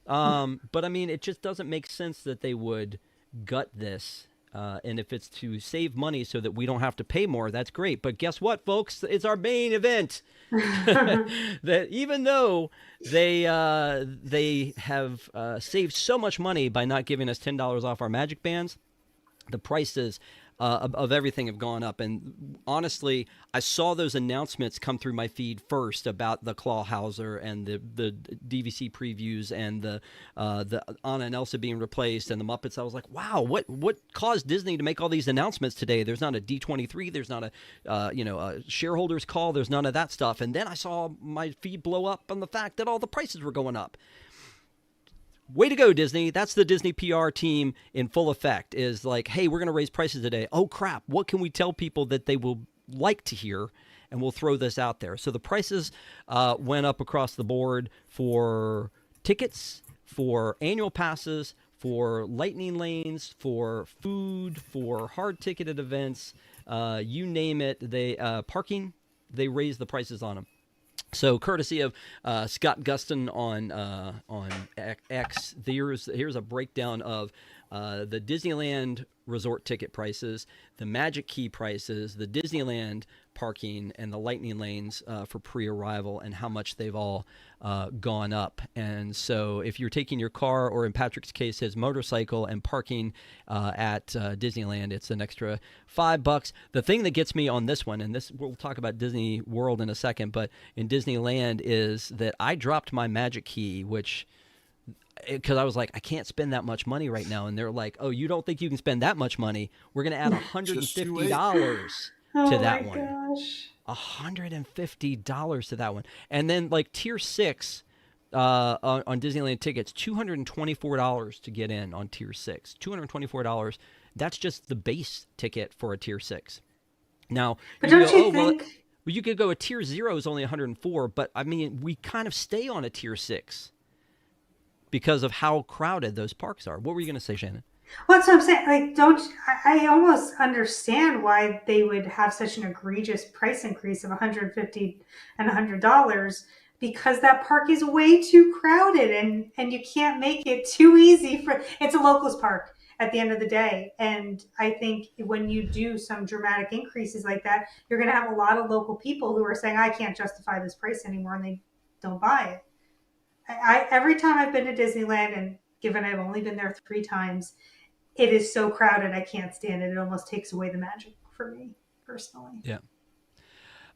But I mean, it just doesn't make sense that they would gut this. And if it's to save money so that we don't have to pay more, that's great. But guess what, folks? It's our main event. That even though they have saved so much money by not giving us $10 off our Magic Bands, the prices of everything have gone up. And honestly, I saw those announcements come through my feed first about the Clawhauser and the DVC previews and the Anna and Elsa being replaced and the Muppets. I was like, wow, what caused Disney to make all these announcements today? There's not a D23, there's not a shareholders call, there's none of that stuff. And then I saw my feed blow up on the fact that all the prices were going up. Way to go, Disney. That's the Disney PR team in full effect, is like, hey, we're going to raise prices today. Oh, crap. What can we tell people that they will like to hear? And we'll throw this out there. So the prices went up across the board for tickets, for annual passes, for lightning lanes, for food, for hard-ticketed events. You name it. Parking, they raised the prices on them. So, courtesy of Scott Guston on X, here's a breakdown of the Disneyland resort ticket prices, the Magic Key prices, the Disneyland parking, and the lightning lanes for pre-arrival, and how much they've all gone up. And so if you're taking your car, or in Patrick's case, his motorcycle, and parking at Disneyland, it's an extra $5. The thing that gets me on this one, and this we'll talk about Disney World in a second, but in Disneyland, is that I dropped my Magic Key, which... because I was like, I can't spend that much money right now. And they're like, oh, you don't think you can spend that much money? We're going to add $150 to that one. Gosh. $150 to that one. And then like tier 6 on Disneyland tickets, $224 to get in on tier 6. $224. That's just the base ticket for a tier 6. Now, but don't you think... well, you could go a tier 0 is only $104, but I mean, we kind of stay on a tier 6. Because of how crowded those parks are. What were you going to say, Shannon? Well, that's what I'm saying. Like, I almost understand why they would have such an egregious price increase of $150 and $100, because that park is way too crowded, and you can't make it too easy it's a locals park at the end of the day. And I think when you do some dramatic increases like that, you're going to have a lot of local people who are saying, I can't justify this price anymore, and they don't buy it. Every time I've been to Disneyland, and given I've only been there 3 times, it is so crowded I can't stand it. It almost takes away the magic for me personally. Yeah.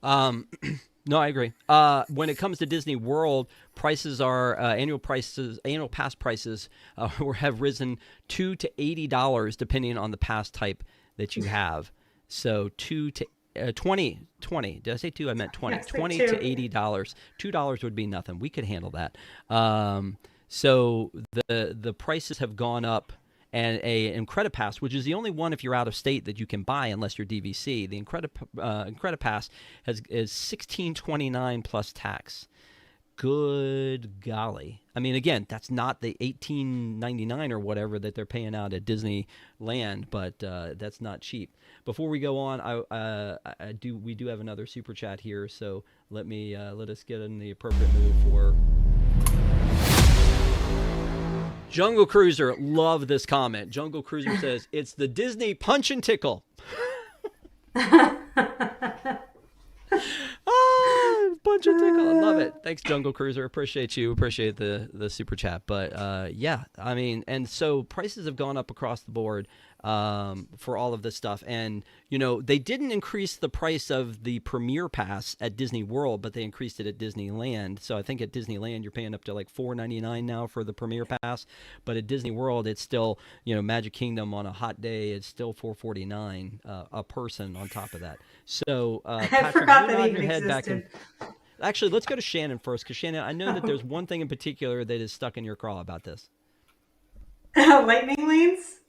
No, I agree. When it comes to Disney World, prices are annual pass prices have risen $2 to $80 depending on the pass type that you have. So $2 to 20. Did I say 2? I meant 20. Yes, $20 to $80. $2 would be nothing. We could handle that. So the prices have gone up, and a Incredipass, which is the only one if you're out of state that you can buy unless you're DVC. The Incredipass is $16.29 plus tax. Good golly. I mean, again, that's not the $18.99 or whatever that they're paying out at Disneyland, but that's not cheap. Before we go on, we do have another super chat here, so let us get in the appropriate mood for Jungle Cruiser, love this comment. Jungle Cruiser says, it's the Disney punch and tickle. Punch and tickle. I love it. Thanks, Jungle Cruiser. Appreciate you. Appreciate the super chat. But yeah, I mean, and so prices have gone up across the board for all of this stuff. And, you know, they didn't increase the price of the Premier Pass at Disney World, but they increased it at Disneyland. So I think at Disneyland, you're paying up to like $4.99 now for the Premier Pass. But at Disney World, it's still, you know, Magic Kingdom on a hot day, it's still $4.49 a person on top of that. So, I Patrick, forgot you that nod even your head back in. existed. Actually, let's go to Shannon first, because Shannon, I know that there's one thing in particular that is stuck in your craw about this. Lightning lanes?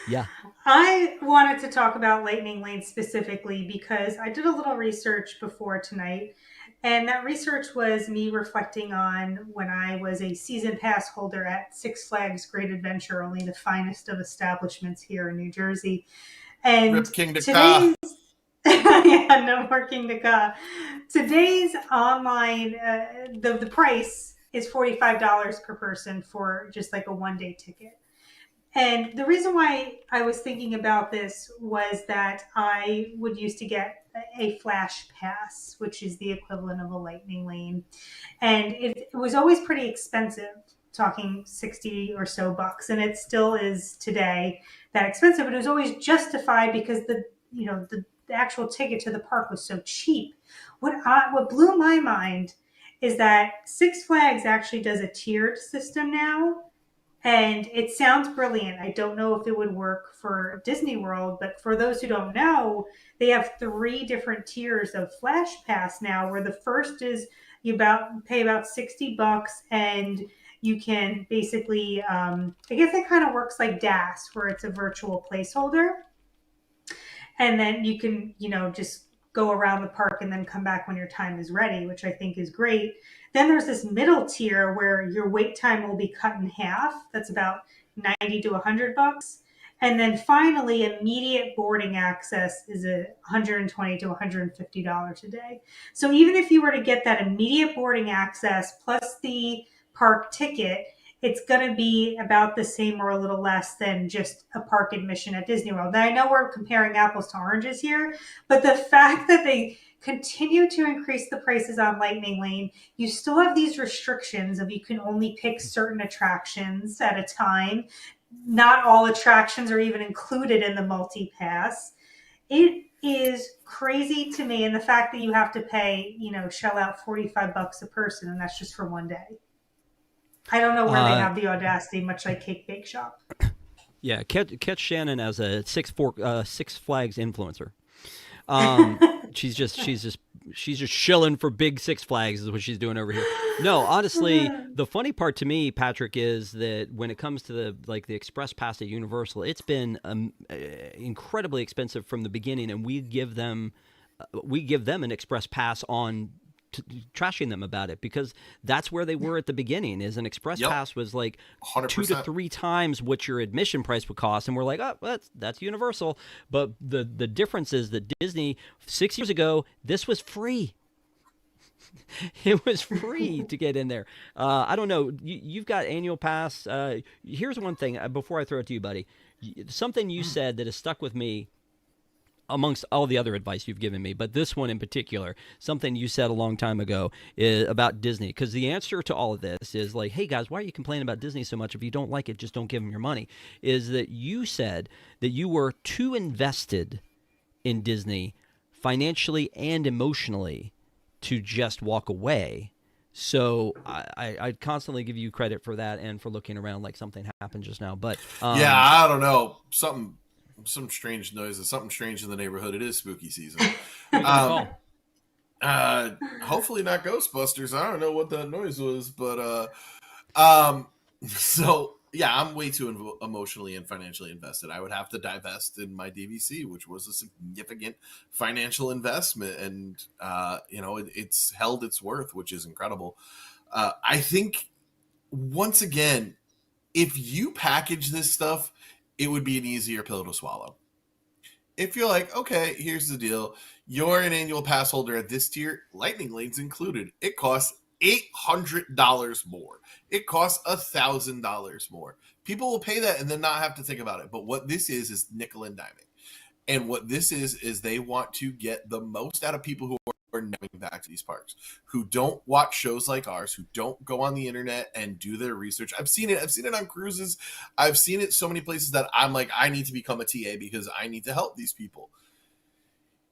Yeah. I wanted to talk about lightning lanes specifically because I did a little research before tonight, and that research was me reflecting on when I was a season pass holder at Six Flags Great Adventure, only the finest of establishments here in New Jersey. And Rip King to today's yeah, no more King to Ka. Today's online, the price is $45 per person for just like a 1-day ticket. And the reason why I was thinking about this was that I would used to get a flash pass, which is the equivalent of a lightning lane. And it was always pretty expensive, talking 60 or so bucks. And it still is today that expensive, but it was always justified because the actual ticket to the park was so cheap. What blew my mind is that Six Flags actually does a tiered system now. And it sounds brilliant. I don't know if it would work for Disney World, but for those who don't know, they have 3 different tiers of Flash Pass now, where the first is you pay about $60 and you can basically, I guess it kind of works like DAS, where it's a virtual placeholder. And then you can, just go around the park and then come back when your time is ready, which I think is great. Then there's this middle tier where your wait time will be cut in half. That's about 90 to $100. And then finally, immediate boarding access is $120 to $150 a day. So even if you were to get that immediate boarding access plus the park ticket, it's going to be about the same or a little less than just a park admission at Disney World. Now, I know we're comparing apples to oranges here, but the fact that they continue to increase the prices on Lightning Lane, you still have these restrictions of you can only pick certain attractions at a time. Not all attractions are even included in the multi-pass. It is crazy to me, and the fact that you have to pay, shell out $45 a person, and that's just for 1 day. I don't know where they have the audacity, much like Cake Bake Shop. Yeah, catch Shannon as a Six Flags influencer. She's just shilling for big Six Flags is what she's doing over here. No, honestly, the funny part to me, Patrick, is that when it comes to the Express Pass at Universal, it's been incredibly expensive from the beginning, and we give them an Express Pass on trashing them about it, because that's where they were at the beginning. Is an Express Pass was like 100%. 2 to 3 times what your admission price would cost, and we're like, oh, that's Universal. But the difference is that Disney 6 years ago, this was free. It was free to get in there. I don't know. You've got annual pass. Here's one thing before I throw it to you, buddy. Something you said that has stuck with me amongst all the other advice you've given me, but this one in particular, something you said a long time ago is about Disney, because the answer to all of this is like, hey guys, why are you complaining about Disney so much? If you don't like it, just don't give them your money. Is that you said that you were too invested in Disney financially and emotionally to just walk away. So I constantly give you credit for that and for looking around like something happened just now. But yeah, I don't know, some strange noises, something strange in the neighborhood. It is spooky season. Hopefully not Ghostbusters. I don't know what that noise was, but so yeah, I'm way too emotionally and financially invested. I would have to divest in my DVC, which was a significant financial investment, and it's held its worth, which is incredible. I think once again, if you package this stuff, it would be an easier pill to swallow. If you're like, okay, here's the deal. You're an annual pass holder at this tier, Lightning Lane's included. It costs $800 more. It costs $1,000 more. People will pay that and then not have to think about it. But what this is nickel and diming. And what this is they want to get the most out of people who are coming back to these parks, who don't watch shows like ours, who don't go on the internet and do their research. I've seen it. I've seen it on cruises. I've seen it so many places that I'm like, I need to become a TA because I need to help these people.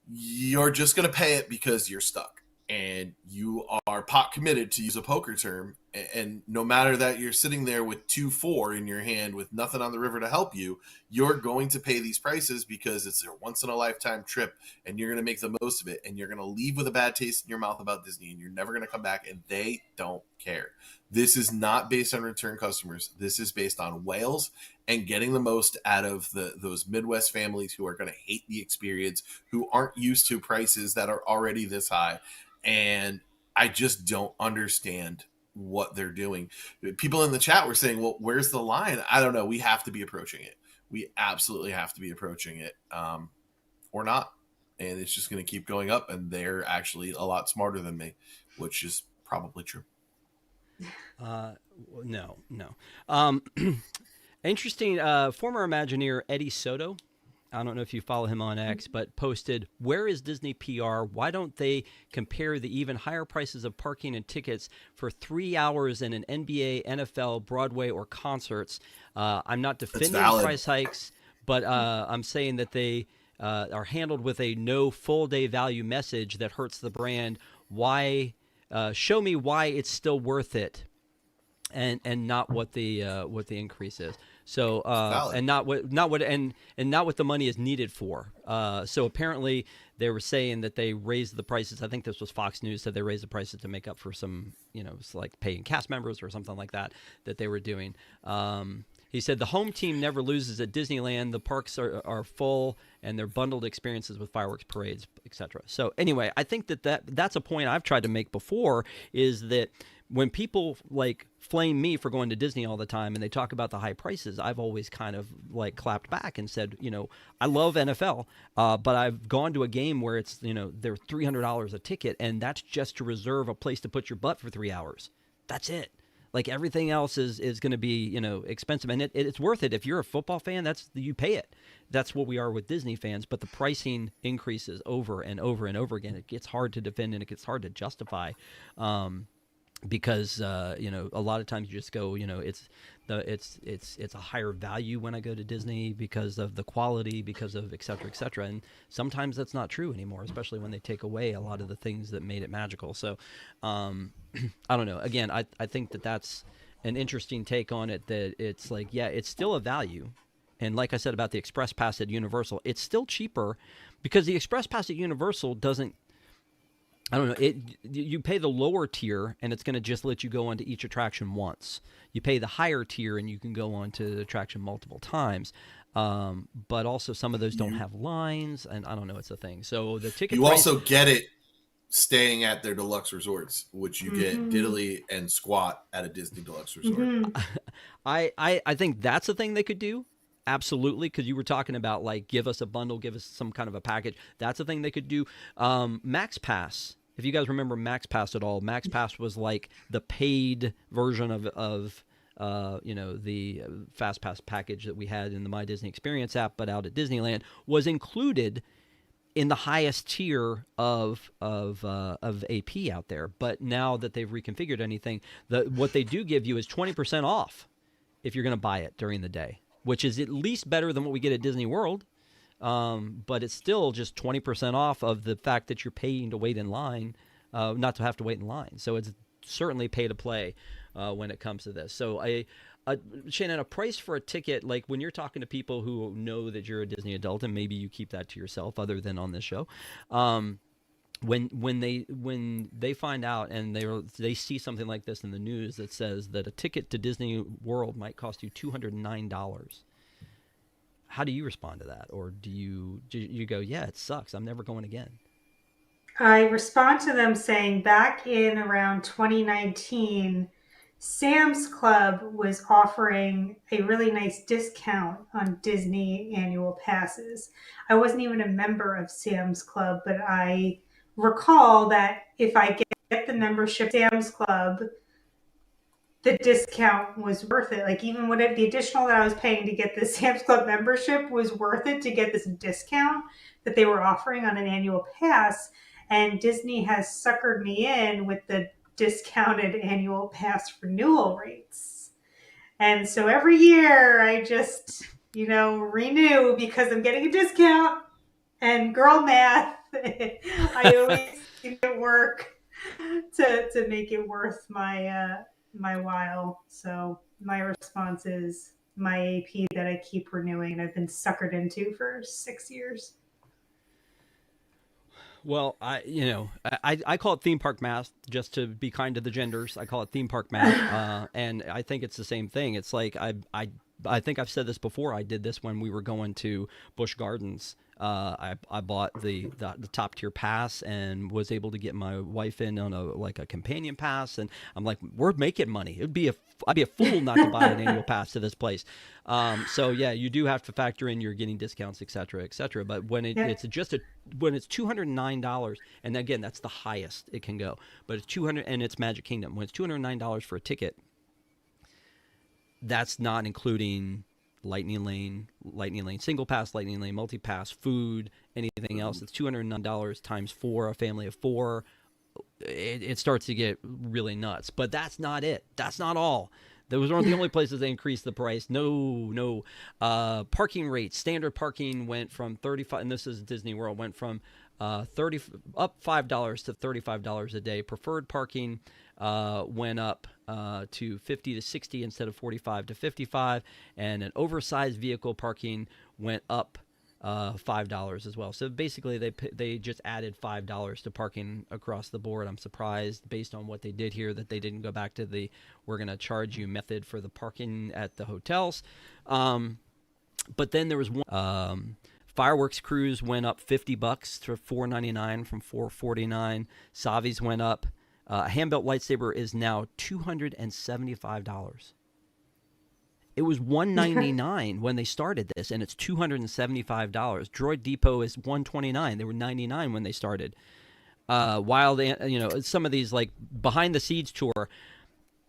You're just going to pay it because you're stuck. And you are pot committed, to use a poker term, and no matter that you're sitting there with 2-4 in your hand with nothing on the river to help you, you're going to pay these prices because it's a once in a lifetime trip, and you're going to make the most of it, and you're going to leave with a bad taste in your mouth about Disney, and you're never going to come back, and they don't care. This is not based on return customers. This is based on whales and getting the most out of those Midwest families who are going to hate the experience, who aren't used to prices that are already this high. And I just don't understand what they're doing. People in the chat were saying, well, where's the line? I don't know. We have to be approaching it. We absolutely have to be approaching it, or not. And it's just going to keep going up. And they're actually a lot smarter than me, which is probably true. No. Interesting. Former Imagineer Eddie Soto, I don't know if you follow him on X, but posted, where is Disney PR? Why don't they compare the even higher prices of parking and tickets for 3 hours in an NBA, NFL, Broadway, or concerts? I'm not defending price hikes, but I'm saying that they are handled with a no full day value message that hurts the brand. Why? Show me why it's still worth it, and not what the increase is. So and not what the money is needed for. So apparently they were saying that they raised the prices. I think this was Fox News, said they raised the prices to make up for some, it's like paying cast members or something like that they were doing. He said the home team never loses at Disneyland. The parks are full and they're bundled experiences with fireworks, parades, etc. So anyway, I think that's a point I've tried to make before, is that when people like flame me for going to Disney all the time and they talk about the high prices, I've always kind of like clapped back and said, I love NFL, but I've gone to a game where it's, they're $300 a ticket, and that's just to reserve a place to put your butt for 3 hours. That's it. Like everything else is going to be, expensive, and it's worth it. If you're a football fan, you pay it. That's what we are with Disney fans. But the pricing increases over and over and over again. It gets hard to defend and it gets hard to justify. Because a lot of times you just go, it's a higher value when I go to Disney because of the quality, because of et cetera, and sometimes that's not true anymore, especially when they take away a lot of the things that made it magical. So I don't know. Again, I think that's an interesting take on it, that it's like, yeah, it's still a value. And like I said about the Express Pass at Universal, it's still cheaper because the Express Pass at Universal doesn't, I don't know. You pay the lower tier, and it's going to just let you go onto each attraction once. You pay the higher tier, and you can go onto the attraction multiple times. But also, some of those don't have lines, and I don't know. It's a thing. So the ticket. You also get it staying at their deluxe resorts, which you get diddly and squat at a Disney deluxe resort. I think that's a thing they could do. Absolutely, because you were talking about like give us a bundle, give us some kind of a package. That's a thing they could do. Max Pass. If you guys remember Max Pass at all, Max Pass was like the paid version of the Fast Pass package that we had in the My Disney Experience app, but out at Disneyland, was included in the highest tier of AP out there. But now that they've reconfigured anything, what they do give you is 20% off if you're going to buy it during the day, which is at least better than what we get at Disney World. But it's still just 20% off of the fact that you're paying to wait in line, not to have to wait in line. So it's certainly pay to play when it comes to this. So Shannon, a price for a ticket, like when you're talking to people who know that you're a Disney adult, and maybe you keep that to yourself other than on this show, when they find out and they see something like this in the news that says that a ticket to Disney World might cost you $209. How do you respond to that? Or do you go, yeah, it sucks, I'm never going again? I respond to them saying back in around 2019, Sam's Club was offering a really nice discount on Disney annual passes. I wasn't even a member of Sam's Club, but I recall that if I get the membership Sam's Club, the discount was worth it. Like even the additional that I was paying to get the Sam's Club membership was worth it to get this discount that they were offering on an annual pass. And Disney has suckered me in with the discounted annual pass renewal rates. And so every year I just, renew because I'm getting a discount. And girl math, I always make it work to make it worth my while. So my response is my AP that I keep renewing and I've been suckered into for 6 years. Well, I call it theme park math just to be kind to the genders. I call it theme park math, and I think it's the same thing. It's like I think I've said this before. I did this when we were going to Busch Gardens. I bought the top tier pass and was able to get my wife in on a companion pass, and I'm like, we're making money. I'd be a fool not to buy an annual pass to this place. So yeah, you do have to factor in you're getting discounts, et cetera, et cetera. But when it's $209, and again that's the highest it can go, but it's $200, and it's Magic Kingdom. When it's $209 for a ticket, that's not including Lightning Lane, single pass, Lightning Lane, multi-pass, food, anything else. It's $209 times 4, a family of 4. It starts to get really nuts. But that's not it. That's not all. Those aren't the only places they increased the price. No. Parking rates, standard parking went from 35, and this is Disney World, went from up $5 to $35 a day. Preferred parking went up to 50 to 60 instead of 45 to 55, and an oversized vehicle parking went up $5 as well. So basically they just added $5 to parking across the board. I'm surprised based on what they did here that they didn't go back to the we're going to charge you method for the parking at the hotels. But then there was one fireworks cruise went up $50 to $4.99 from $4.49. Savi's went up. A hand-built lightsaber is now $275. It was $199 when they started this, and it's $275. Droid Depot is $129. They were $99 when they started. While some of these like behind the scenes tour,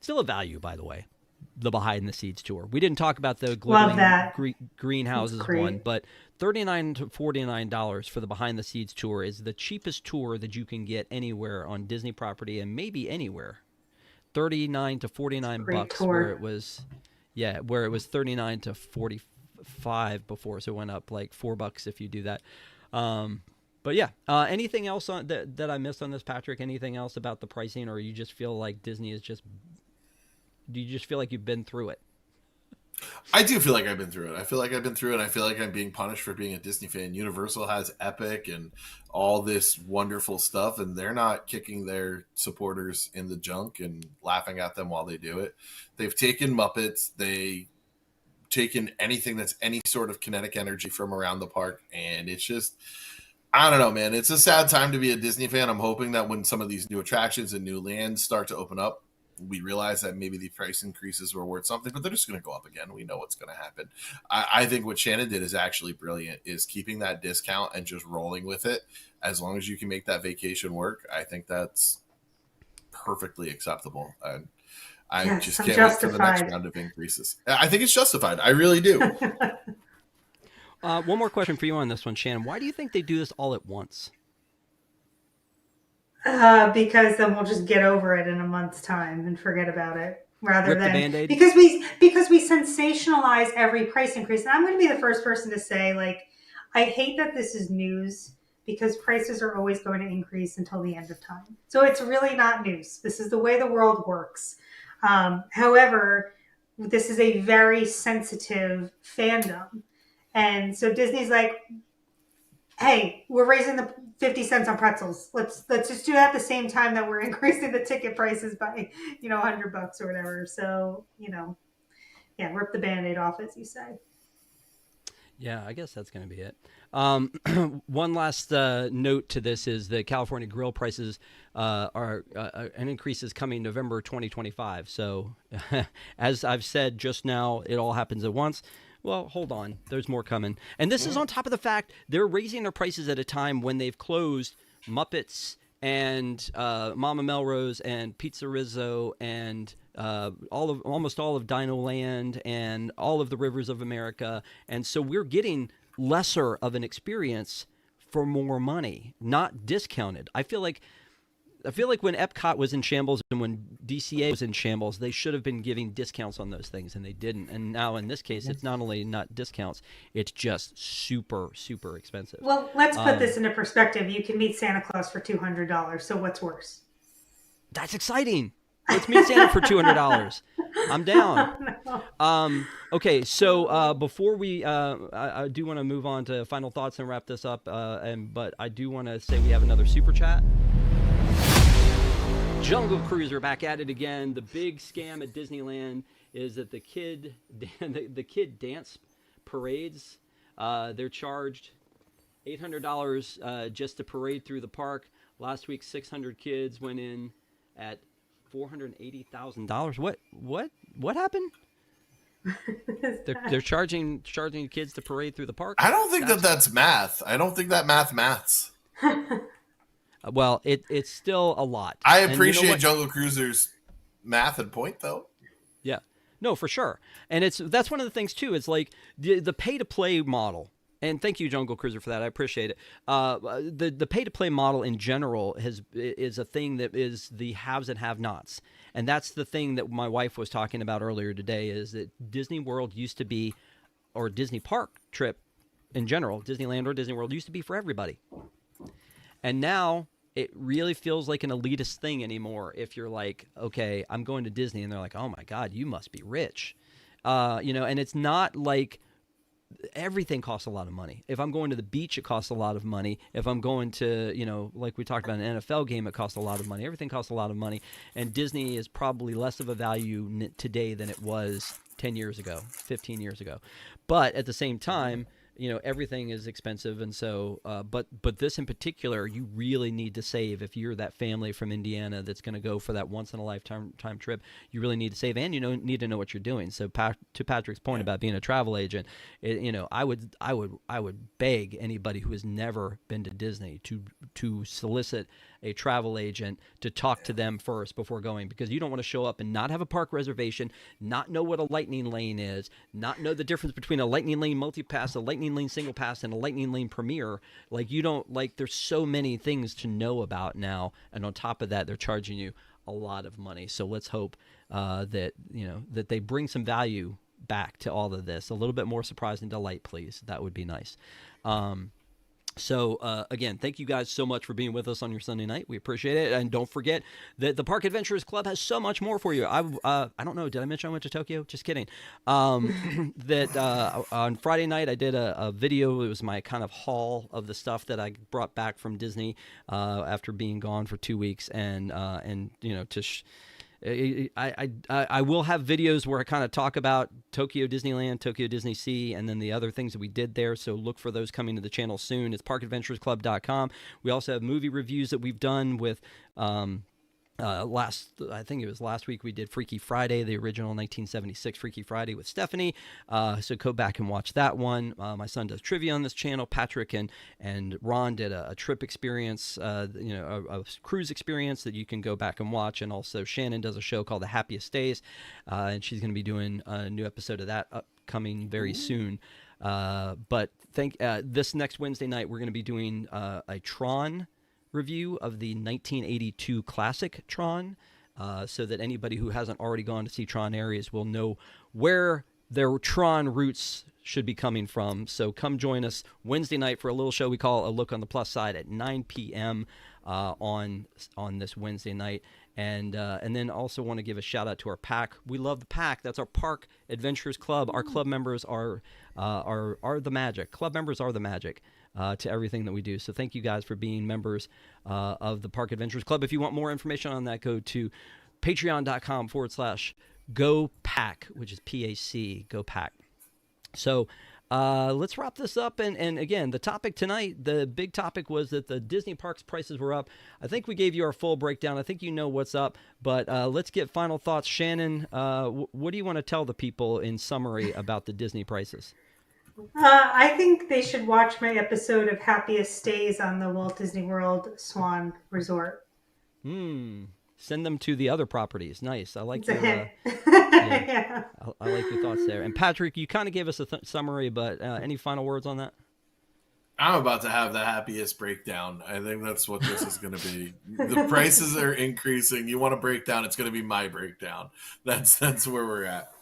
still a value, by the way. The behind the scenes tour. We didn't talk about the glittering greenhouses one, but $39 to $49 for the behind the scenes tour is the cheapest tour that you can get anywhere on Disney property, and maybe anywhere. $39 to $49 where it was, where it was $39 to $45 before, so it went up like $4 if you do that. But yeah, anything else that I missed on this, Patrick? Anything else about the pricing, or you just feel like Disney is just? Do you just feel like you've been through it? I do feel like I've been through it. I feel like I've been through it. And I feel like I'm being punished for being a Disney fan. Universal has Epic and all this wonderful stuff, and they're not kicking their supporters in the junk and laughing at them while they do it. They've taken Muppets. They've taken anything that's any sort of kinetic energy from around the park, and it's just, I don't know, man. It's a sad time to be a Disney fan. I'm hoping that when some of these new attractions and new lands start to open up, we realize that maybe the price increases were worth something, but they're just going to go up again. We know what's going to happen. I think what Shannon did is actually brilliant, is keeping that discount and just rolling with it. As long as you can make that vacation work, I think that's perfectly acceptable. And I just can't wait for the next round of increases. I think it's justified. I really do. One more question for you on this one, Shannon. Why do you think they do this all at once? Because then we'll just get over it in a month's time and forget about it, rather than because we sensationalize every price increase. And I'm going to be the first person to say, like, I hate that this is news, because prices are always going to increase until the end of time. So it's really not news. This is the way the world works. However, this is a very sensitive fandom, and so Disney's like, hey, we're raising the 50 cents on pretzels. Let's just do that at the same time that we're increasing the ticket prices by, $100 or whatever. So, rip the Band-Aid off, as you say. Yeah, I guess that's going to be it. One last note to this is the California grill prices are an increase is coming November 2025. So as I've said just now, it all happens at once. Well, hold on. There's more coming. And this is on top of the fact they're raising their prices at a time when they've closed Muppets, and Mama Melrose and Pizza Rizzo and almost all of Dino Land and all of the Rivers of America. And so we're getting lesser of an experience for more money, not discounted. I feel like when Epcot was in shambles and when DCA was in shambles, they should have been giving discounts on those things, and they didn't. And now in this case, it's not only not discounts, it's just super, super expensive. Well, let's put this into perspective. You can meet Santa Claus for $200, so what's worse? That's exciting. Let's meet Santa for $200. I'm down. No. Okay, so before we, I do want to move on to final thoughts and wrap this up, but I do want to say we have another super chat. Jungle Cruiser back at it again. The big scam at Disneyland is that the kid dance parades, they're charged $800 just to parade through the park. Last week, 600 kids went in at $480,000. What happened? They're charging kids to parade through the park. I don't think that's math. I don't think that maths. Well, it's still a lot. I appreciate Jungle Cruiser's math and point, though. Yeah, no, for sure. And that's one of the things too. It's like the pay to play model. And thank you, Jungle Cruiser, for that. I appreciate it. The pay to play model in general is a thing that is the haves and have-nots. And that's the thing that my wife was talking about earlier today. Is that Disney World used to be, or Disney Park trip in general, Disneyland or Disney World used to be for everybody. And now it really feels like an elitist thing anymore. If you're like, okay, I'm going to Disney, and they're like, oh my God, you must be rich, and it's not like everything costs a lot of money. If I'm going to the beach, it costs a lot of money. If I'm going to, like we talked about an NFL game, it costs a lot of money. Everything costs a lot of money. And Disney is probably less of a value today than it was 10 years ago, 15 years ago. But at the same time, everything is expensive. And so, but this in particular, you really need to save. If you're that family from Indiana that's going to go for that once in a lifetime trip, you really need to save, and need to know what you're doing. So to Patrick's point about being a travel agent, I would beg anybody who has never been to Disney to solicit a travel agent to talk to them first before going, because you don't want to show up and not have a park reservation, not know what a lightning lane is, not know the difference between a lightning lane multi-pass, a lightning lane single pass, and a lightning lane premier. There's so many things to know about now, and on top of that, they're charging you a lot of money. So let's hope that they bring some value back to all of this. A little bit more surprise and delight, please. That would be nice. So again, thank you guys so much for being with us on your Sunday night. We appreciate it. And don't forget that the Park Adventurers Club has so much more for you. I don't know. Did I mention I went to Tokyo? Just kidding. That on Friday night, I did a video. It was my kind of haul of the stuff that I brought back from Disney after being gone for 2 weeks. I will have videos where I kind of talk about Tokyo Disneyland, Tokyo Disney Sea, and then the other things that we did there. So look for those coming to the channel soon. It's parkadventuresclub.com. We also have movie reviews that we've done with I think it was last week we did Freaky Friday, the original 1976 Freaky Friday with Stephanie. So go back and watch that one. My son does trivia on this channel. Patrick and Ron did a trip experience, a cruise experience that you can go back and watch. And also Shannon does a show called The Happiest Days, and she's going to be doing a new episode of that upcoming very soon. But this next Wednesday night we're going to be doing a Tron review of the 1982 classic Tron, so that anybody who hasn't already gone to see Tron areas will know where their Tron roots should be coming from. So come join us Wednesday night for a little show we call A Look on the Plus Side at 9 p.m. On this Wednesday night. And then also want to give a shout out to our pack. We love the pack. That's our Park Adventurers Club. Our club members are the magic. Club members are the magic to everything that we do. So thank you guys for being members of the Park Adventurers Club. If you want more information on that, go to patreon.com/GoPack, which is PAC, GoPack. So let's wrap this up. And again, the topic tonight, the big topic was that the Disney parks prices were up. I think we gave you our full breakdown. I think you know what's up. But let's get final thoughts. Shannon, what do you want to tell the people in summary about the Disney prices? I think they should watch my episode of Happiest Stays on the Walt Disney World Swan Resort. Send them to the other properties. Nice. I like It's a your hint. yeah. Yeah. I like your thoughts there. And Patrick, you kind of gave us a summary, but any final words on that? I'm about to have the happiest breakdown. I think that's what this is going to be. The prices are increasing. You want a breakdown? It's going to be my breakdown. That's where we're at.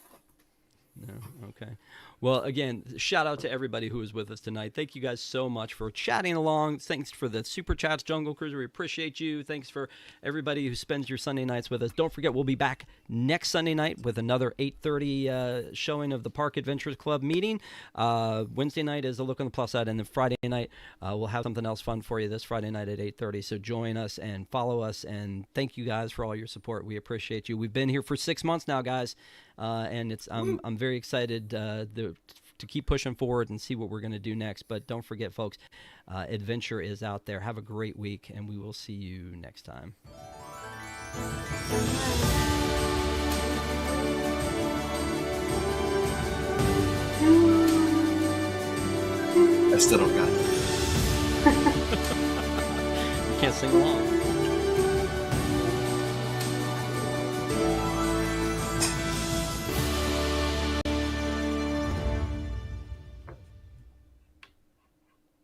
No, okay. Well, again, shout out to everybody who was with us tonight. Thank you guys so much for chatting along. Thanks for the super chats, Jungle Cruiser. We appreciate you. Thanks for everybody who spends your Sunday nights with us. Don't forget, we'll be back next Sunday night with another 8:30 showing of the Park Adventures Club meeting. Wednesday night is a look on the plus side, and then Friday night we'll have something else fun for you this Friday night at 8:30. So join us and follow us. And thank you guys for all your support. We appreciate you. We've been here for 6 months now, guys. And I'm very excited to keep pushing forward and see what we're going to do next. But don't forget, folks, adventure is out there. Have a great week, and we will see you next time. I still don't got it. You can't sing along.